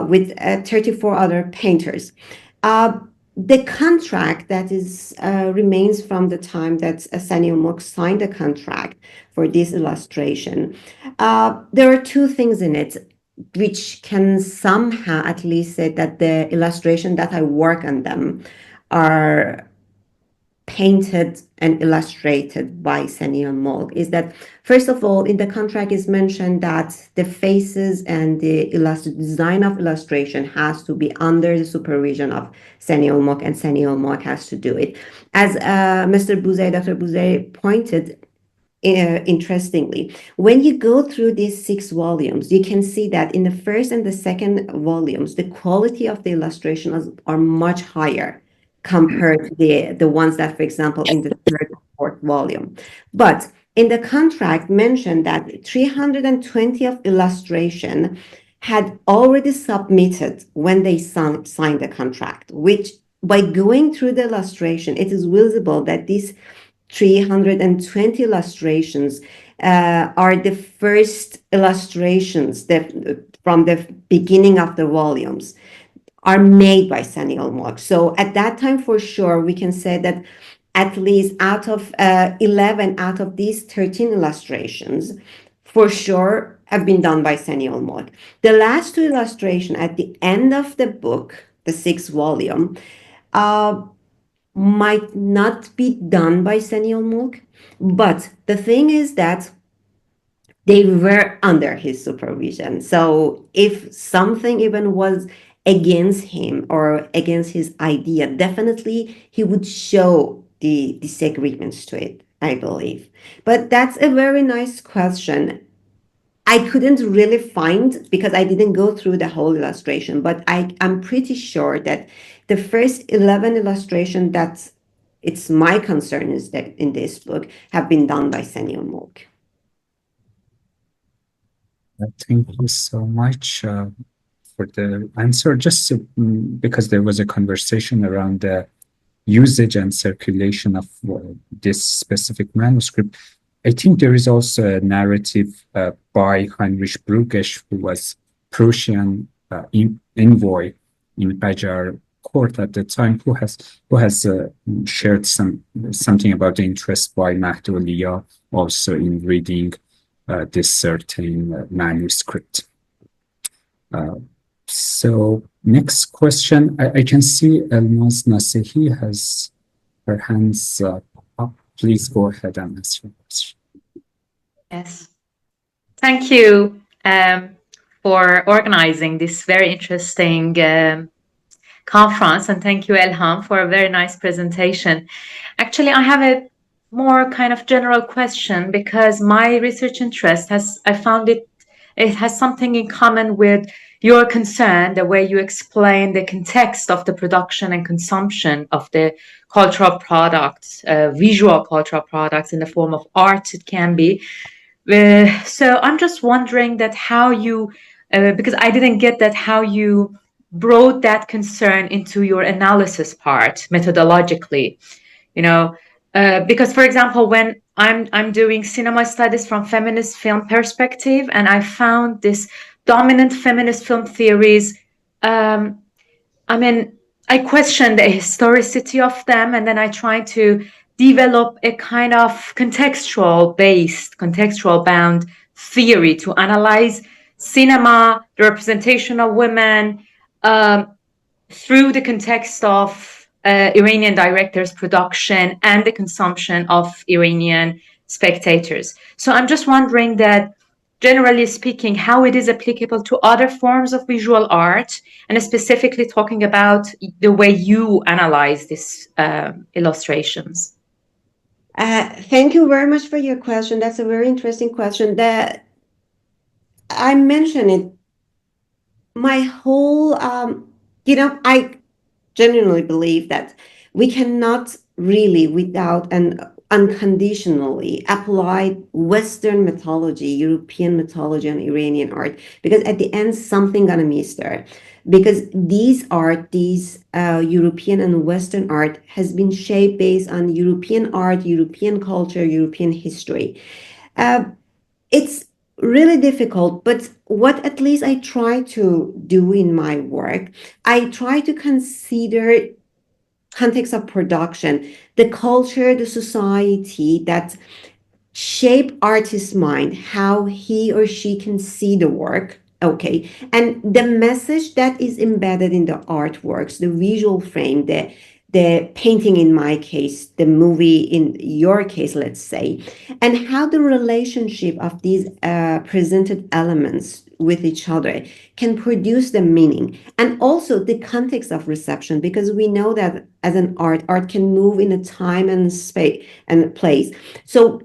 Speaker 3: with 34 other painters. The contract that is remains from the time that Sani ol-Molk signed the contract for this illustration. There are two things in it which can somehow at least say that the illustration that I work on them are painted and illustrated by Sani ol-Molk. Is that, first of all, in the contract is mentioned that the faces and the design of illustration has to be under the supervision of Sani ol-Molk, and Sani ol-Molk has to do it. As Dr. Bouzari pointed, interestingly, when you go through these 6 volumes, you can see that in the first and the second volumes, the quality of the illustrations are much higher compared to the ones that, for example, in the third or fourth volume. But in the contract mentioned that 320 of illustration had already submitted when they signed the contract, which by going through the illustration, it is visible that these 320 illustrations are the first illustrations that from the beginning of the volumes are made by Sani ol-Molk. So at that time, for sure, we can say that at least out of 11 out of these 13 illustrations, for sure, have been done by Sani ol-Molk. The last 2 illustrations at the end of the book, the 6th volume, might not be done by Sani ol-Molk, but the thing is that they were under his supervision. So if something even was against him or against his idea, definitely he would show the disagreements to it, I believe. But that's a very nice question. I couldn't really find, because I didn't go through the whole illustration, but I'm pretty sure that the first 11 illustrations that it's my concern is that in this book have been done by Sani ol-Molk.
Speaker 2: Thank you so much for the answer. Just because there was a conversation around the usage and circulation of this specific manuscript, I think there is also a narrative by Heinrich Bruges, who was Prussian envoy in Qajar court at the time, who has shared something about the interest by Mahdi also in reading this certain manuscript. So next question, I can see Elnaz Nasehi has her hands up. Please go ahead and ask your question.
Speaker 5: Yes, thank you for organizing this very interesting conference, and thank you, Elham, for a very nice presentation. Actually, I have a more kind of general question, because my research interest I found it has something in common with your concern, the way you explain the context of the production and consumption of the cultural products, visual cultural products in the form of art, it can be. So I'm just wondering that how you, because I didn't get that, how you brought that concern into your analysis part methodologically, you know, because, for example, when I'm doing cinema studies from feminist film perspective, and I found this dominant feminist film theories, I mean, I question the historicity of them, and then I try to develop a kind of contextual bound theory to analyze cinema, the representation of women, through the context of Iranian directors' production and the consumption of Iranian spectators. So I'm just wondering that generally speaking, how it is applicable to other forms of visual art, and specifically talking about the way you analyze these illustrations.
Speaker 3: Thank you very much for your question. That's a very interesting question. That I mentioned it. My whole, I genuinely believe that we cannot really, without and unconditionally, apply Western mythology, European mythology, and Iranian art, because at the end, something gonna miss there. Because these European and Western art has been shaped based on European art, European culture, European history. It's really difficult, but what at least I try to do in my work, I try to consider context of production, the culture, the society that shape artist's mind, how he or she can see the work. Okay. And the message that is embedded in the artworks, the visual frame, the painting in my case, the movie in your case, let's say, and how the relationship of these presented elements with each other can produce the meaning, and also the context of reception, because we know that as an art can move in a time and space and place. So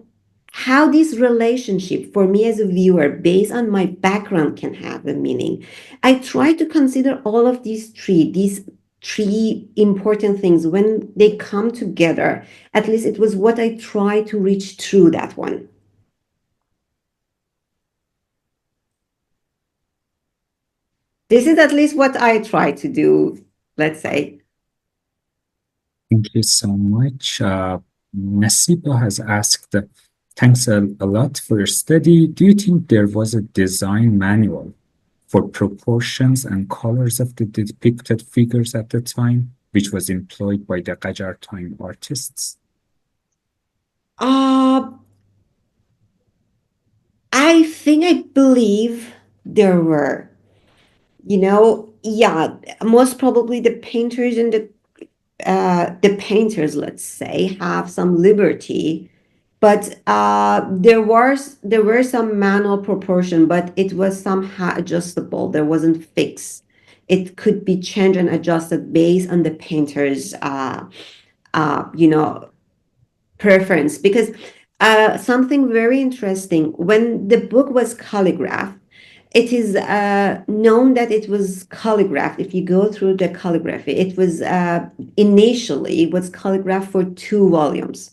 Speaker 3: how this relationship for me as a viewer based on my background can have a meaning. I try to consider all of these three important things when they come together. At least it was what I tried to reach through that one. This is at least what I try to do, let's say.
Speaker 2: Thank you so much. Nasiba has asked, thanks a lot for your study. Do you think there was a design manual for proportions and colors of the depicted figures at the time, which was employed by the Qajar time artists?
Speaker 3: I believe there were, most probably the painters and the painters, let's say, have some liberty, but there were some manual proportion, but it was somehow adjustable. There wasn't fixed. It could be changed and adjusted based on the painter's preference. Because something very interesting, when the book was calligraphed, it is known that it was calligraphed. If you go through the calligraphy, it was initially it was calligraphed for 2 volumes.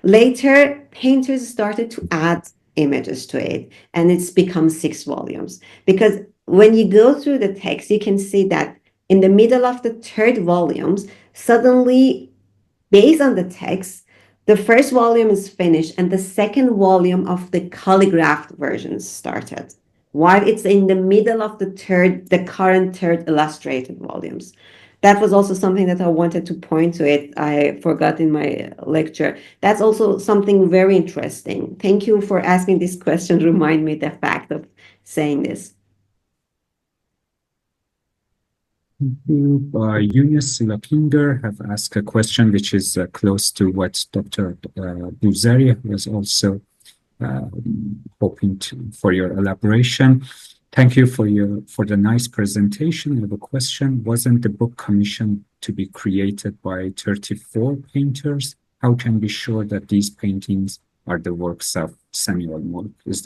Speaker 3: Later, painters started to add images to it, and it's become 6 volumes. Because when you go through the text, you can see that in the middle of the 3rd volumes, suddenly, based on the text, the 1st volume is finished, and the 2nd volume of the calligraphed version started, while it's in the middle of the current 3rd illustrated volumes. That was also something that I wanted to point to it. I forgot in my lecture. That's also something very interesting. Thank you for asking this question. Remind me the fact of saying this.
Speaker 2: Thank you. Yunus Lapinder have asked a question which is close to what Dr. Bouzari was also hoping for your elaboration. Thank you for the nice presentation. I have a question. Wasn't the book commissioned to be created by 34 painters? How can we be sure that these paintings are the works of Sani ol-Molk? If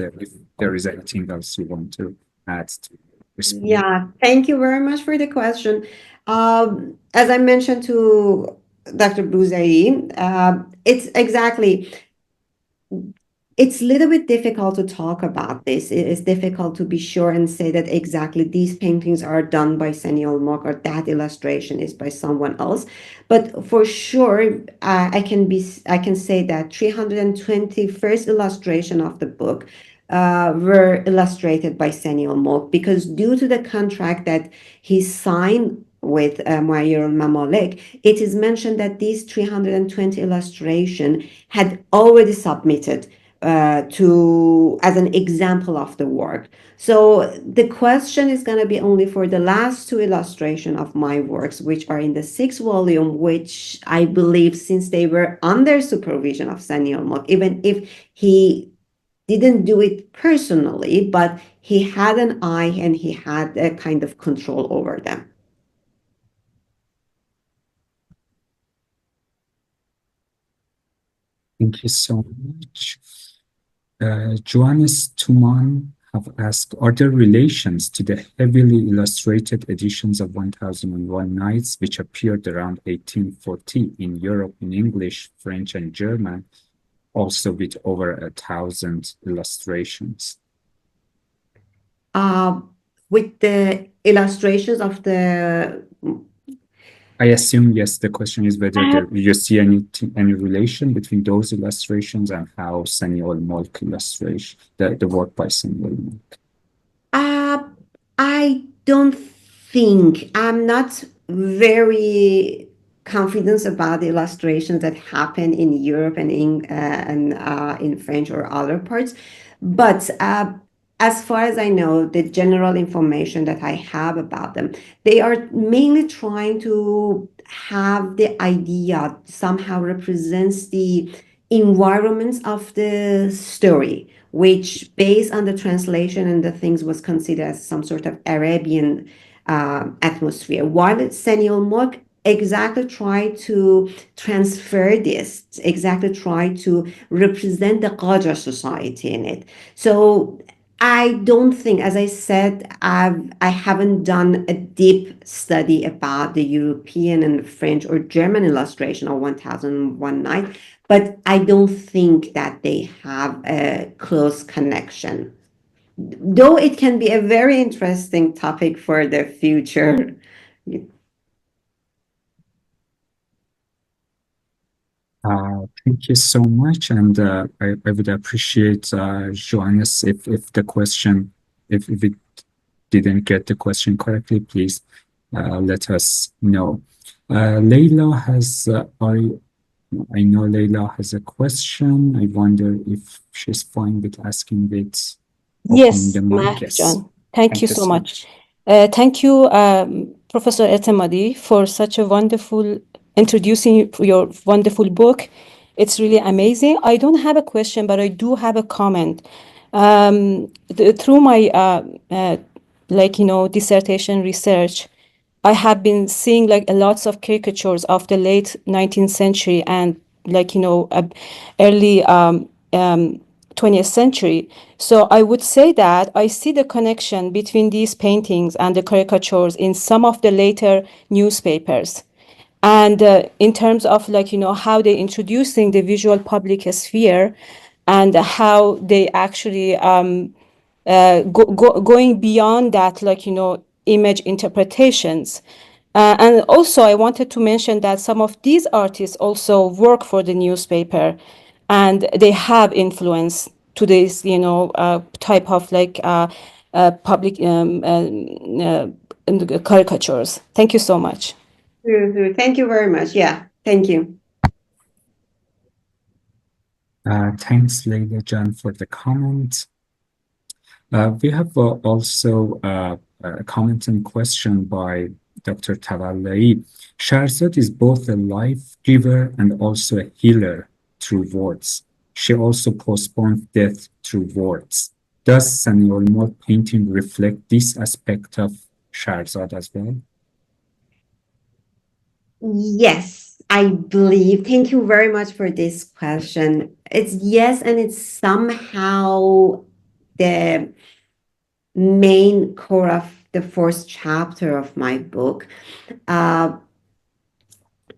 Speaker 2: there is anything else you want to add to this?
Speaker 3: Yeah, thank you very much for the question. As I mentioned to Dr. Bouzari, it's a little bit difficult to talk about this. It is difficult to be sure and say that exactly these paintings are done by Sani ol-Molk or that illustration is by someone else. But for sure, I can say that 320 first illustration of the book were illustrated by Sani ol-Molk, because due to the contract that he signed with Muayyer al-Mamalik, it is mentioned that these 320 illustration had already submitted as an example of the work. So the question is going to be only for the last 2 illustration of my works, which are in the 6th volume, which I believe, since they were under supervision of Sani ol-Molk, even if he didn't do it personally, but he had an eye and he had a kind of control over them.
Speaker 2: Thank you so much. Johannes Tuman have asked, are there relations to the heavily illustrated editions of 1001 Nights, which appeared around 1840 in Europe in English, French, and German, also with over 1,000 illustrations?
Speaker 3: With the illustrations of the...
Speaker 2: I assume, yes, the question is whether you see any relation between those illustrations and how Sani ol-Molk illustration, the work by Sani ol-Molk.
Speaker 3: I don't think, I'm not very confident about the illustrations that happen in Europe and in French or other parts. But as far as I know, the general information that I have about them, they are mainly trying to have the idea somehow represents the environments of the story, which based on the translation and the things was considered as some sort of Arabian atmosphere. While Sani ol-Molk exactly try to transfer this, exactly try to represent the Qajar society in it. So I don't think, as I said, I haven't done a deep study about the European and French or German illustration of 1001 Nights, but I don't think that they have a close connection. Though it can be a very interesting topic for the future.
Speaker 2: Thank you so much, and I would appreciate, Johannes, if the question, if it didn't get the question correctly, please let us know. Leila has, I know Leila has a question. I wonder if she's fine with asking it.
Speaker 6: Yes,
Speaker 2: The mic.
Speaker 6: Mahk
Speaker 2: Yes.
Speaker 6: John. Thank you so much. Thank you, Professor Etemadi, for such a wonderful introducing your wonderful book. It's really amazing. I don't have a question, but I do have a comment. Through my dissertation research, I have been seeing lots of caricatures of the late 19th century and early 20th century. So I would say that I see the connection between these paintings and the caricatures in some of the later newspapers. And in terms of how they introducing the visual public sphere and how they actually going beyond that, image interpretations. And also, I wanted to mention that some of these artists also work for the newspaper, and they have influence to this, type of public caricatures. Thank you so much.
Speaker 3: Thank you very much. Yeah, thank you.
Speaker 2: Thanks, Leila John, for the comment. We have also a comment and question by Dr. Tavallaei. Shahrzad is both a life giver and also a healer through words. She also postponed death through words. Does Sani ol-Molk painting reflect this aspect of Shahrzad as well?
Speaker 3: Yes, I believe. Thank you very much for this question. It's yes, and it's somehow the main core of the first chapter of my book.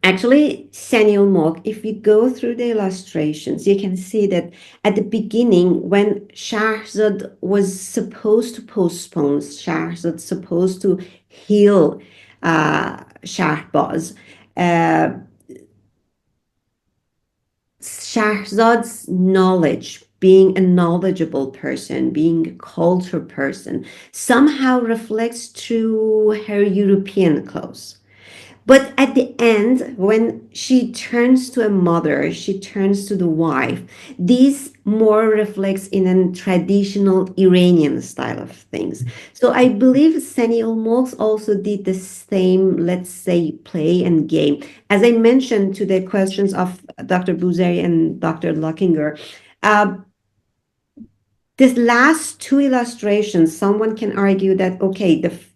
Speaker 3: Actually, Sani ol-Molk, if you go through the illustrations, you can see that at the beginning, when Shahrzad was supposed to postpone, Shahrzad supposed to heal Shahrbaz, Shahrzad's knowledge, being a knowledgeable person, being a cultured person, somehow reflects through her European clothes. But at the end, when she turns to a mother, she turns to the wife, this more reflects in a traditional Iranian style of things. So I believe Sani ol-Molk also did the same, let's say, play and game. As I mentioned to the questions of Dr. Bouzeri and Dr. Lockinger, This last two illustrations, someone can argue that, okay, the first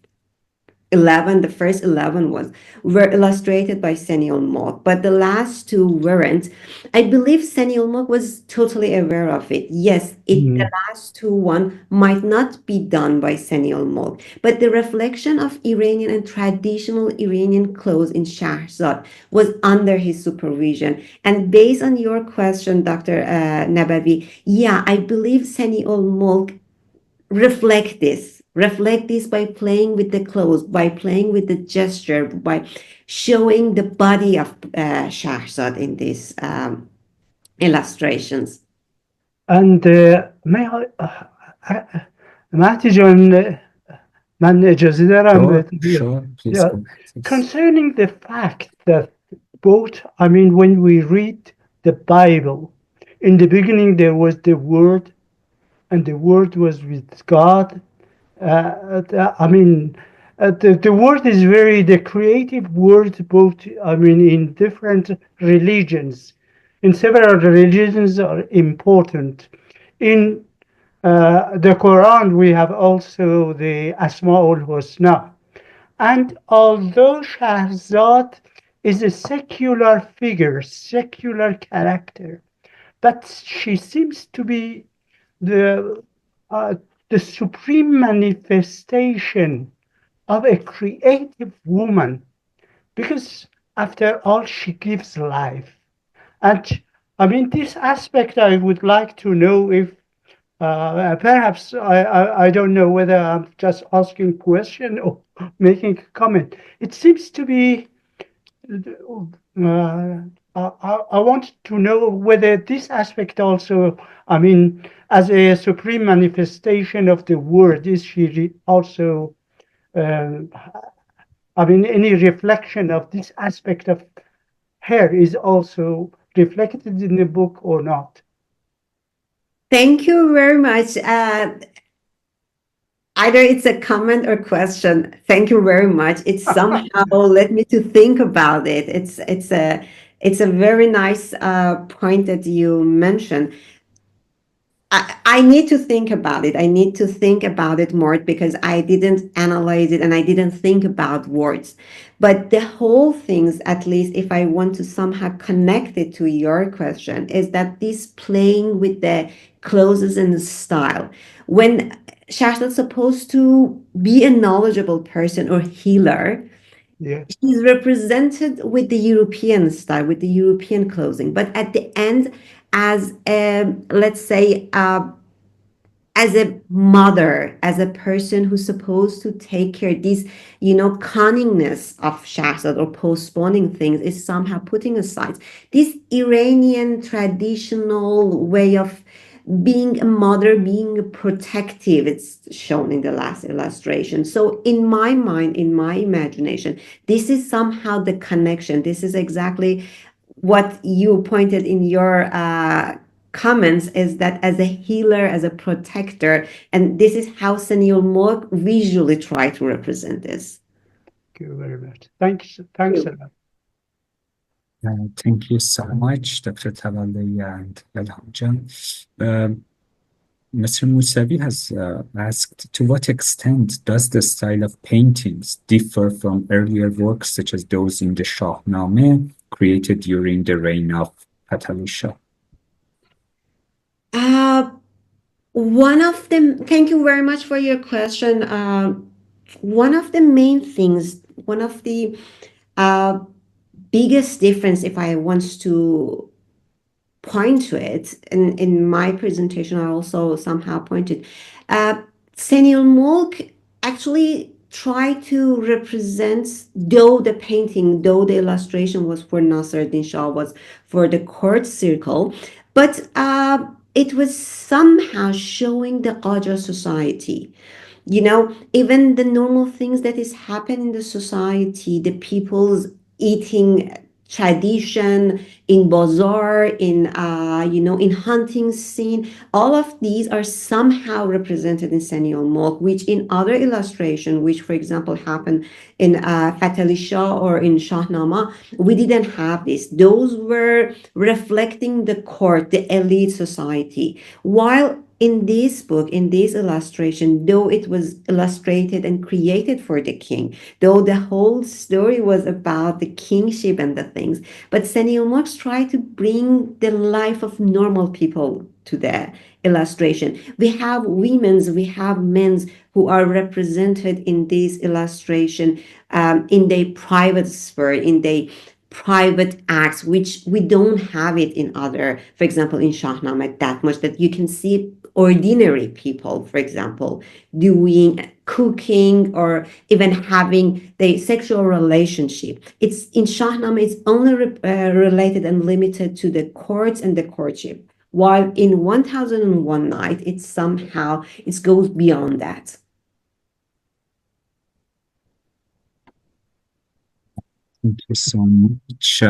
Speaker 3: 11 were illustrated by Sani ol-Molk, but the last two weren't. I believe Sani ol-Molk was totally aware of it. Yes, the last two one might not be done by Sani ol-Molk, but the reflection of Iranian and traditional Iranian clothes in Shahrzad was under his supervision. And based on your question, Dr. Nabavi, yeah, I believe Sani ol-Molk reflect this by playing with the clothes, by playing with the gesture, by showing the body of Shahrzad in these illustrations.
Speaker 7: And مهدی جان من اجازه دارم concerning the fact that both, I mean, when we read the Bible, in the beginning there was the Word, and the Word was with God. The word is the creative word, both, I mean, in different religions. In several religions are important. In the Quran, we have also the Asma ul-Husna. And although Shahrzad is a secular figure, secular character, but she seems to be the supreme manifestation of a creative woman, because after all, she gives life. And I mean, this aspect I would like to know if perhaps I don't know whether I'm just asking a question or making a comment. It seems to be I want to know whether this aspect also, I mean, as a supreme manifestation of the word, is she also, I mean, any reflection of this aspect of her is also reflected in the book or not?
Speaker 3: Thank you very much. Either it's a comment or question. Thank you very much. It's somehow led me to think about it. It's a very nice point that you mentioned. I need to think about it. I need to think about it more because I didn't analyze it and I didn't think about words. But the whole things, at least if I want to somehow connect it to your question, is that this playing with the clothes and the style. When Shahrzad's supposed to be a knowledgeable person or healer,
Speaker 7: yeah,
Speaker 3: she's represented with the European style, with the European clothing. But at the end, as a, let's say, as a mother, as a person who's supposed to take care, this, cunningness of Shahrzad or postponing things is somehow putting aside. This Iranian traditional way of being a mother, being protective, it's shown in the last illustration. So in my mind, in my imagination, this is somehow the connection. This is exactly what you pointed in your comments, is that as a healer, as a protector, and this is how Sani ol-Molk visually try to represent this.
Speaker 7: Thank you very much. Thanks a lot.
Speaker 2: Thank you so much, Dr. Tavallaei and Elham Jan. Mr. Mousavi has asked, to what extent does the style of paintings differ from earlier works such as those in the Shahnameh created during the reign of Fatali Shah?
Speaker 3: One of them, thank you very much for your question. One of the main things, one of the biggest difference, if I want to point to it, in my presentation, I also somehow pointed, Sani ol-Molk actually tried to represent, though the illustration was for Nasser-Din Shah, was for the court circle, but it was somehow showing the Qajar society. Even the normal things that is happening in the society, the people's eating tradition in bazaar, in in hunting scene, all of these are somehow represented in Sani ol-Molk, which in other illustration, which for example happened in Fatali Shah or in Shahnameh, we didn't have this. Those were reflecting the court, the elite society, while in this book, in this illustration, though it was illustrated and created for the king, though the whole story was about the kingship and the things, but Sani ol-Molk tried to bring the life of normal people to the illustration. We have women's, we have men's who are represented in this illustration in their private sphere, in their private acts, which we don't have it in other, for example, in Shahnameh that much, that you can see ordinary people, for example, doing cooking or even having the sexual relationship. It's in Shahnameh, it's only related and limited to the courts and the courtship, while in 1001 Night, it goes beyond that.
Speaker 2: Thank you so much.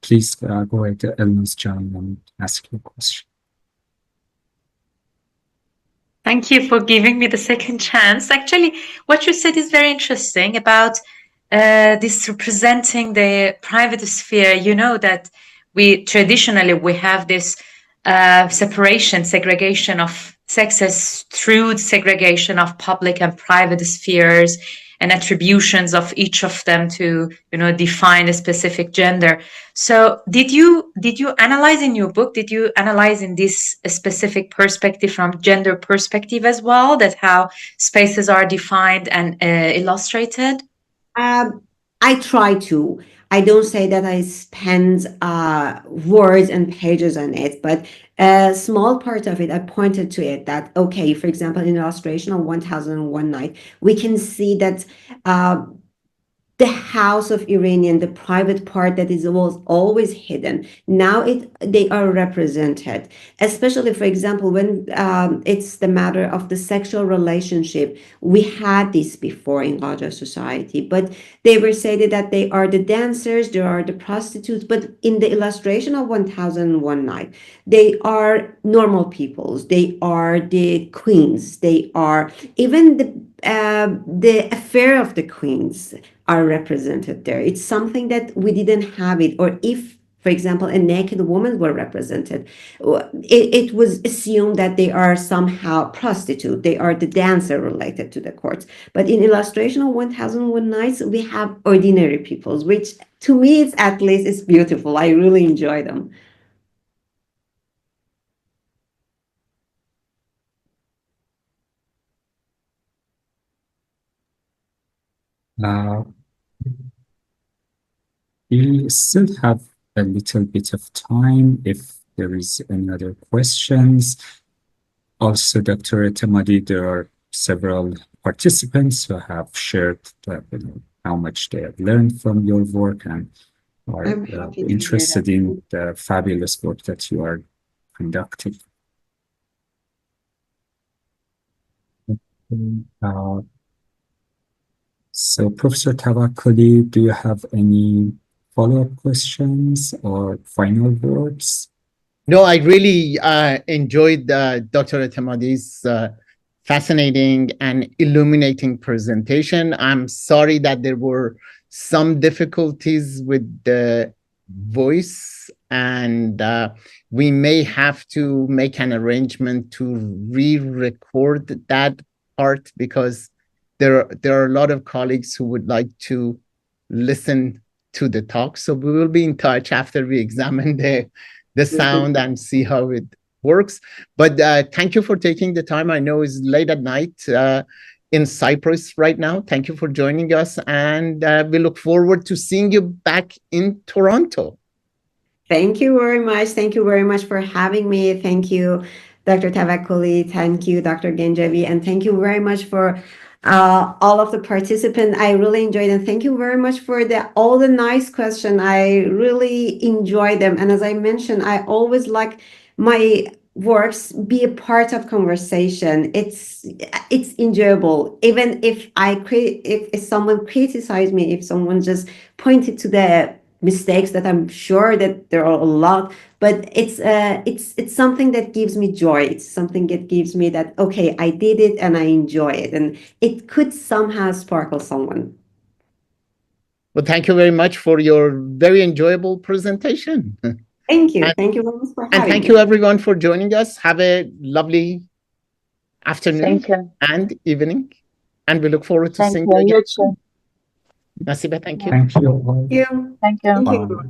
Speaker 2: Please go ahead, Elmas John, and ask your question.
Speaker 5: Thank you for giving me the second chance. Actually, what you said is very interesting about this representing the private sphere. You know that we traditionally have this separation, segregation of sexes through segregation of public and private spheres and attributions of each of them to, define a specific gender. So did you analyze in your book, did you analyze in this specific perspective from gender perspective as well, that how spaces are defined and illustrated?
Speaker 3: I try to. I don't say that I spend words and pages on it, but a small part of it, I pointed to it that, okay, for example, in illustration of 1001 Night, we can see that the house of Iranian, the private part that was always hidden, now they are represented. Especially, for example, when it's the matter of the sexual relationship. We had this before in Qajar society, but they were stated that they are the dancers, they are the prostitutes, but in the illustration of 1001 Night, they are normal peoples, they are the queens, they are even the affair of the queens are represented there. It's something that we didn't have it, or if, for example, a naked woman were represented, it was assumed that they are somehow prostitute, they are the dancer related to the courts. But in illustration of 1001 Nights, we have ordinary peoples, which to me, it's at least is beautiful. I really enjoy them.
Speaker 2: We still have a little bit of time if there is any other questions. Also, Dr. Etemadi, there are several participants who have shared that, how much they have learned from your work and are interested in the fabulous work that you are conducting. So, Professor Tawakkoli, do you have any follow-up questions or final words?
Speaker 1: No, I really enjoyed Dr. Etemadi's fascinating and illuminating presentation. I'm sorry that there were some difficulties with the voice, and we may have to make an arrangement to re-record that part, because there are a lot of colleagues who would like to listen to the talk. So we will be in touch after we examine the sound and see how it works. But thank you for taking the time. I know it's late at night in Cyprus right now. Thank you for joining us, and we look forward to seeing you back in Toronto.
Speaker 3: Thank you very much. Thank you very much for having me. Thank you, Dr. Tawakkoli. Thank you, Dr. Genjavi. And thank you very much for all of the participants. I really enjoyed them. Thank you very much for all the nice questions. I really enjoy them. And as I mentioned, I always like my works be a part of conversation. It's enjoyable. Even if if someone criticized me, if someone just pointed to the mistakes that I'm sure that there are a lot, but it's something that gives me joy. It's something that gives me that, okay, I did it and I enjoy it, and it could somehow sparkle someone.
Speaker 1: Well, thank you very much for your very enjoyable presentation.
Speaker 3: Thank you.
Speaker 1: And-
Speaker 3: Thank you very much for
Speaker 1: And
Speaker 3: having
Speaker 1: thank
Speaker 3: me.
Speaker 1: you everyone for joining us. Have a lovely afternoon
Speaker 8: Thank you.
Speaker 1: and evening. And we look forward to
Speaker 8: Thank
Speaker 1: seeing
Speaker 8: you.
Speaker 1: you again.
Speaker 8: You too.
Speaker 1: Nasiba, thank you.
Speaker 2: Thank you all.
Speaker 3: Thank you.
Speaker 8: Thank you.
Speaker 3: Thank you.
Speaker 2: Bye.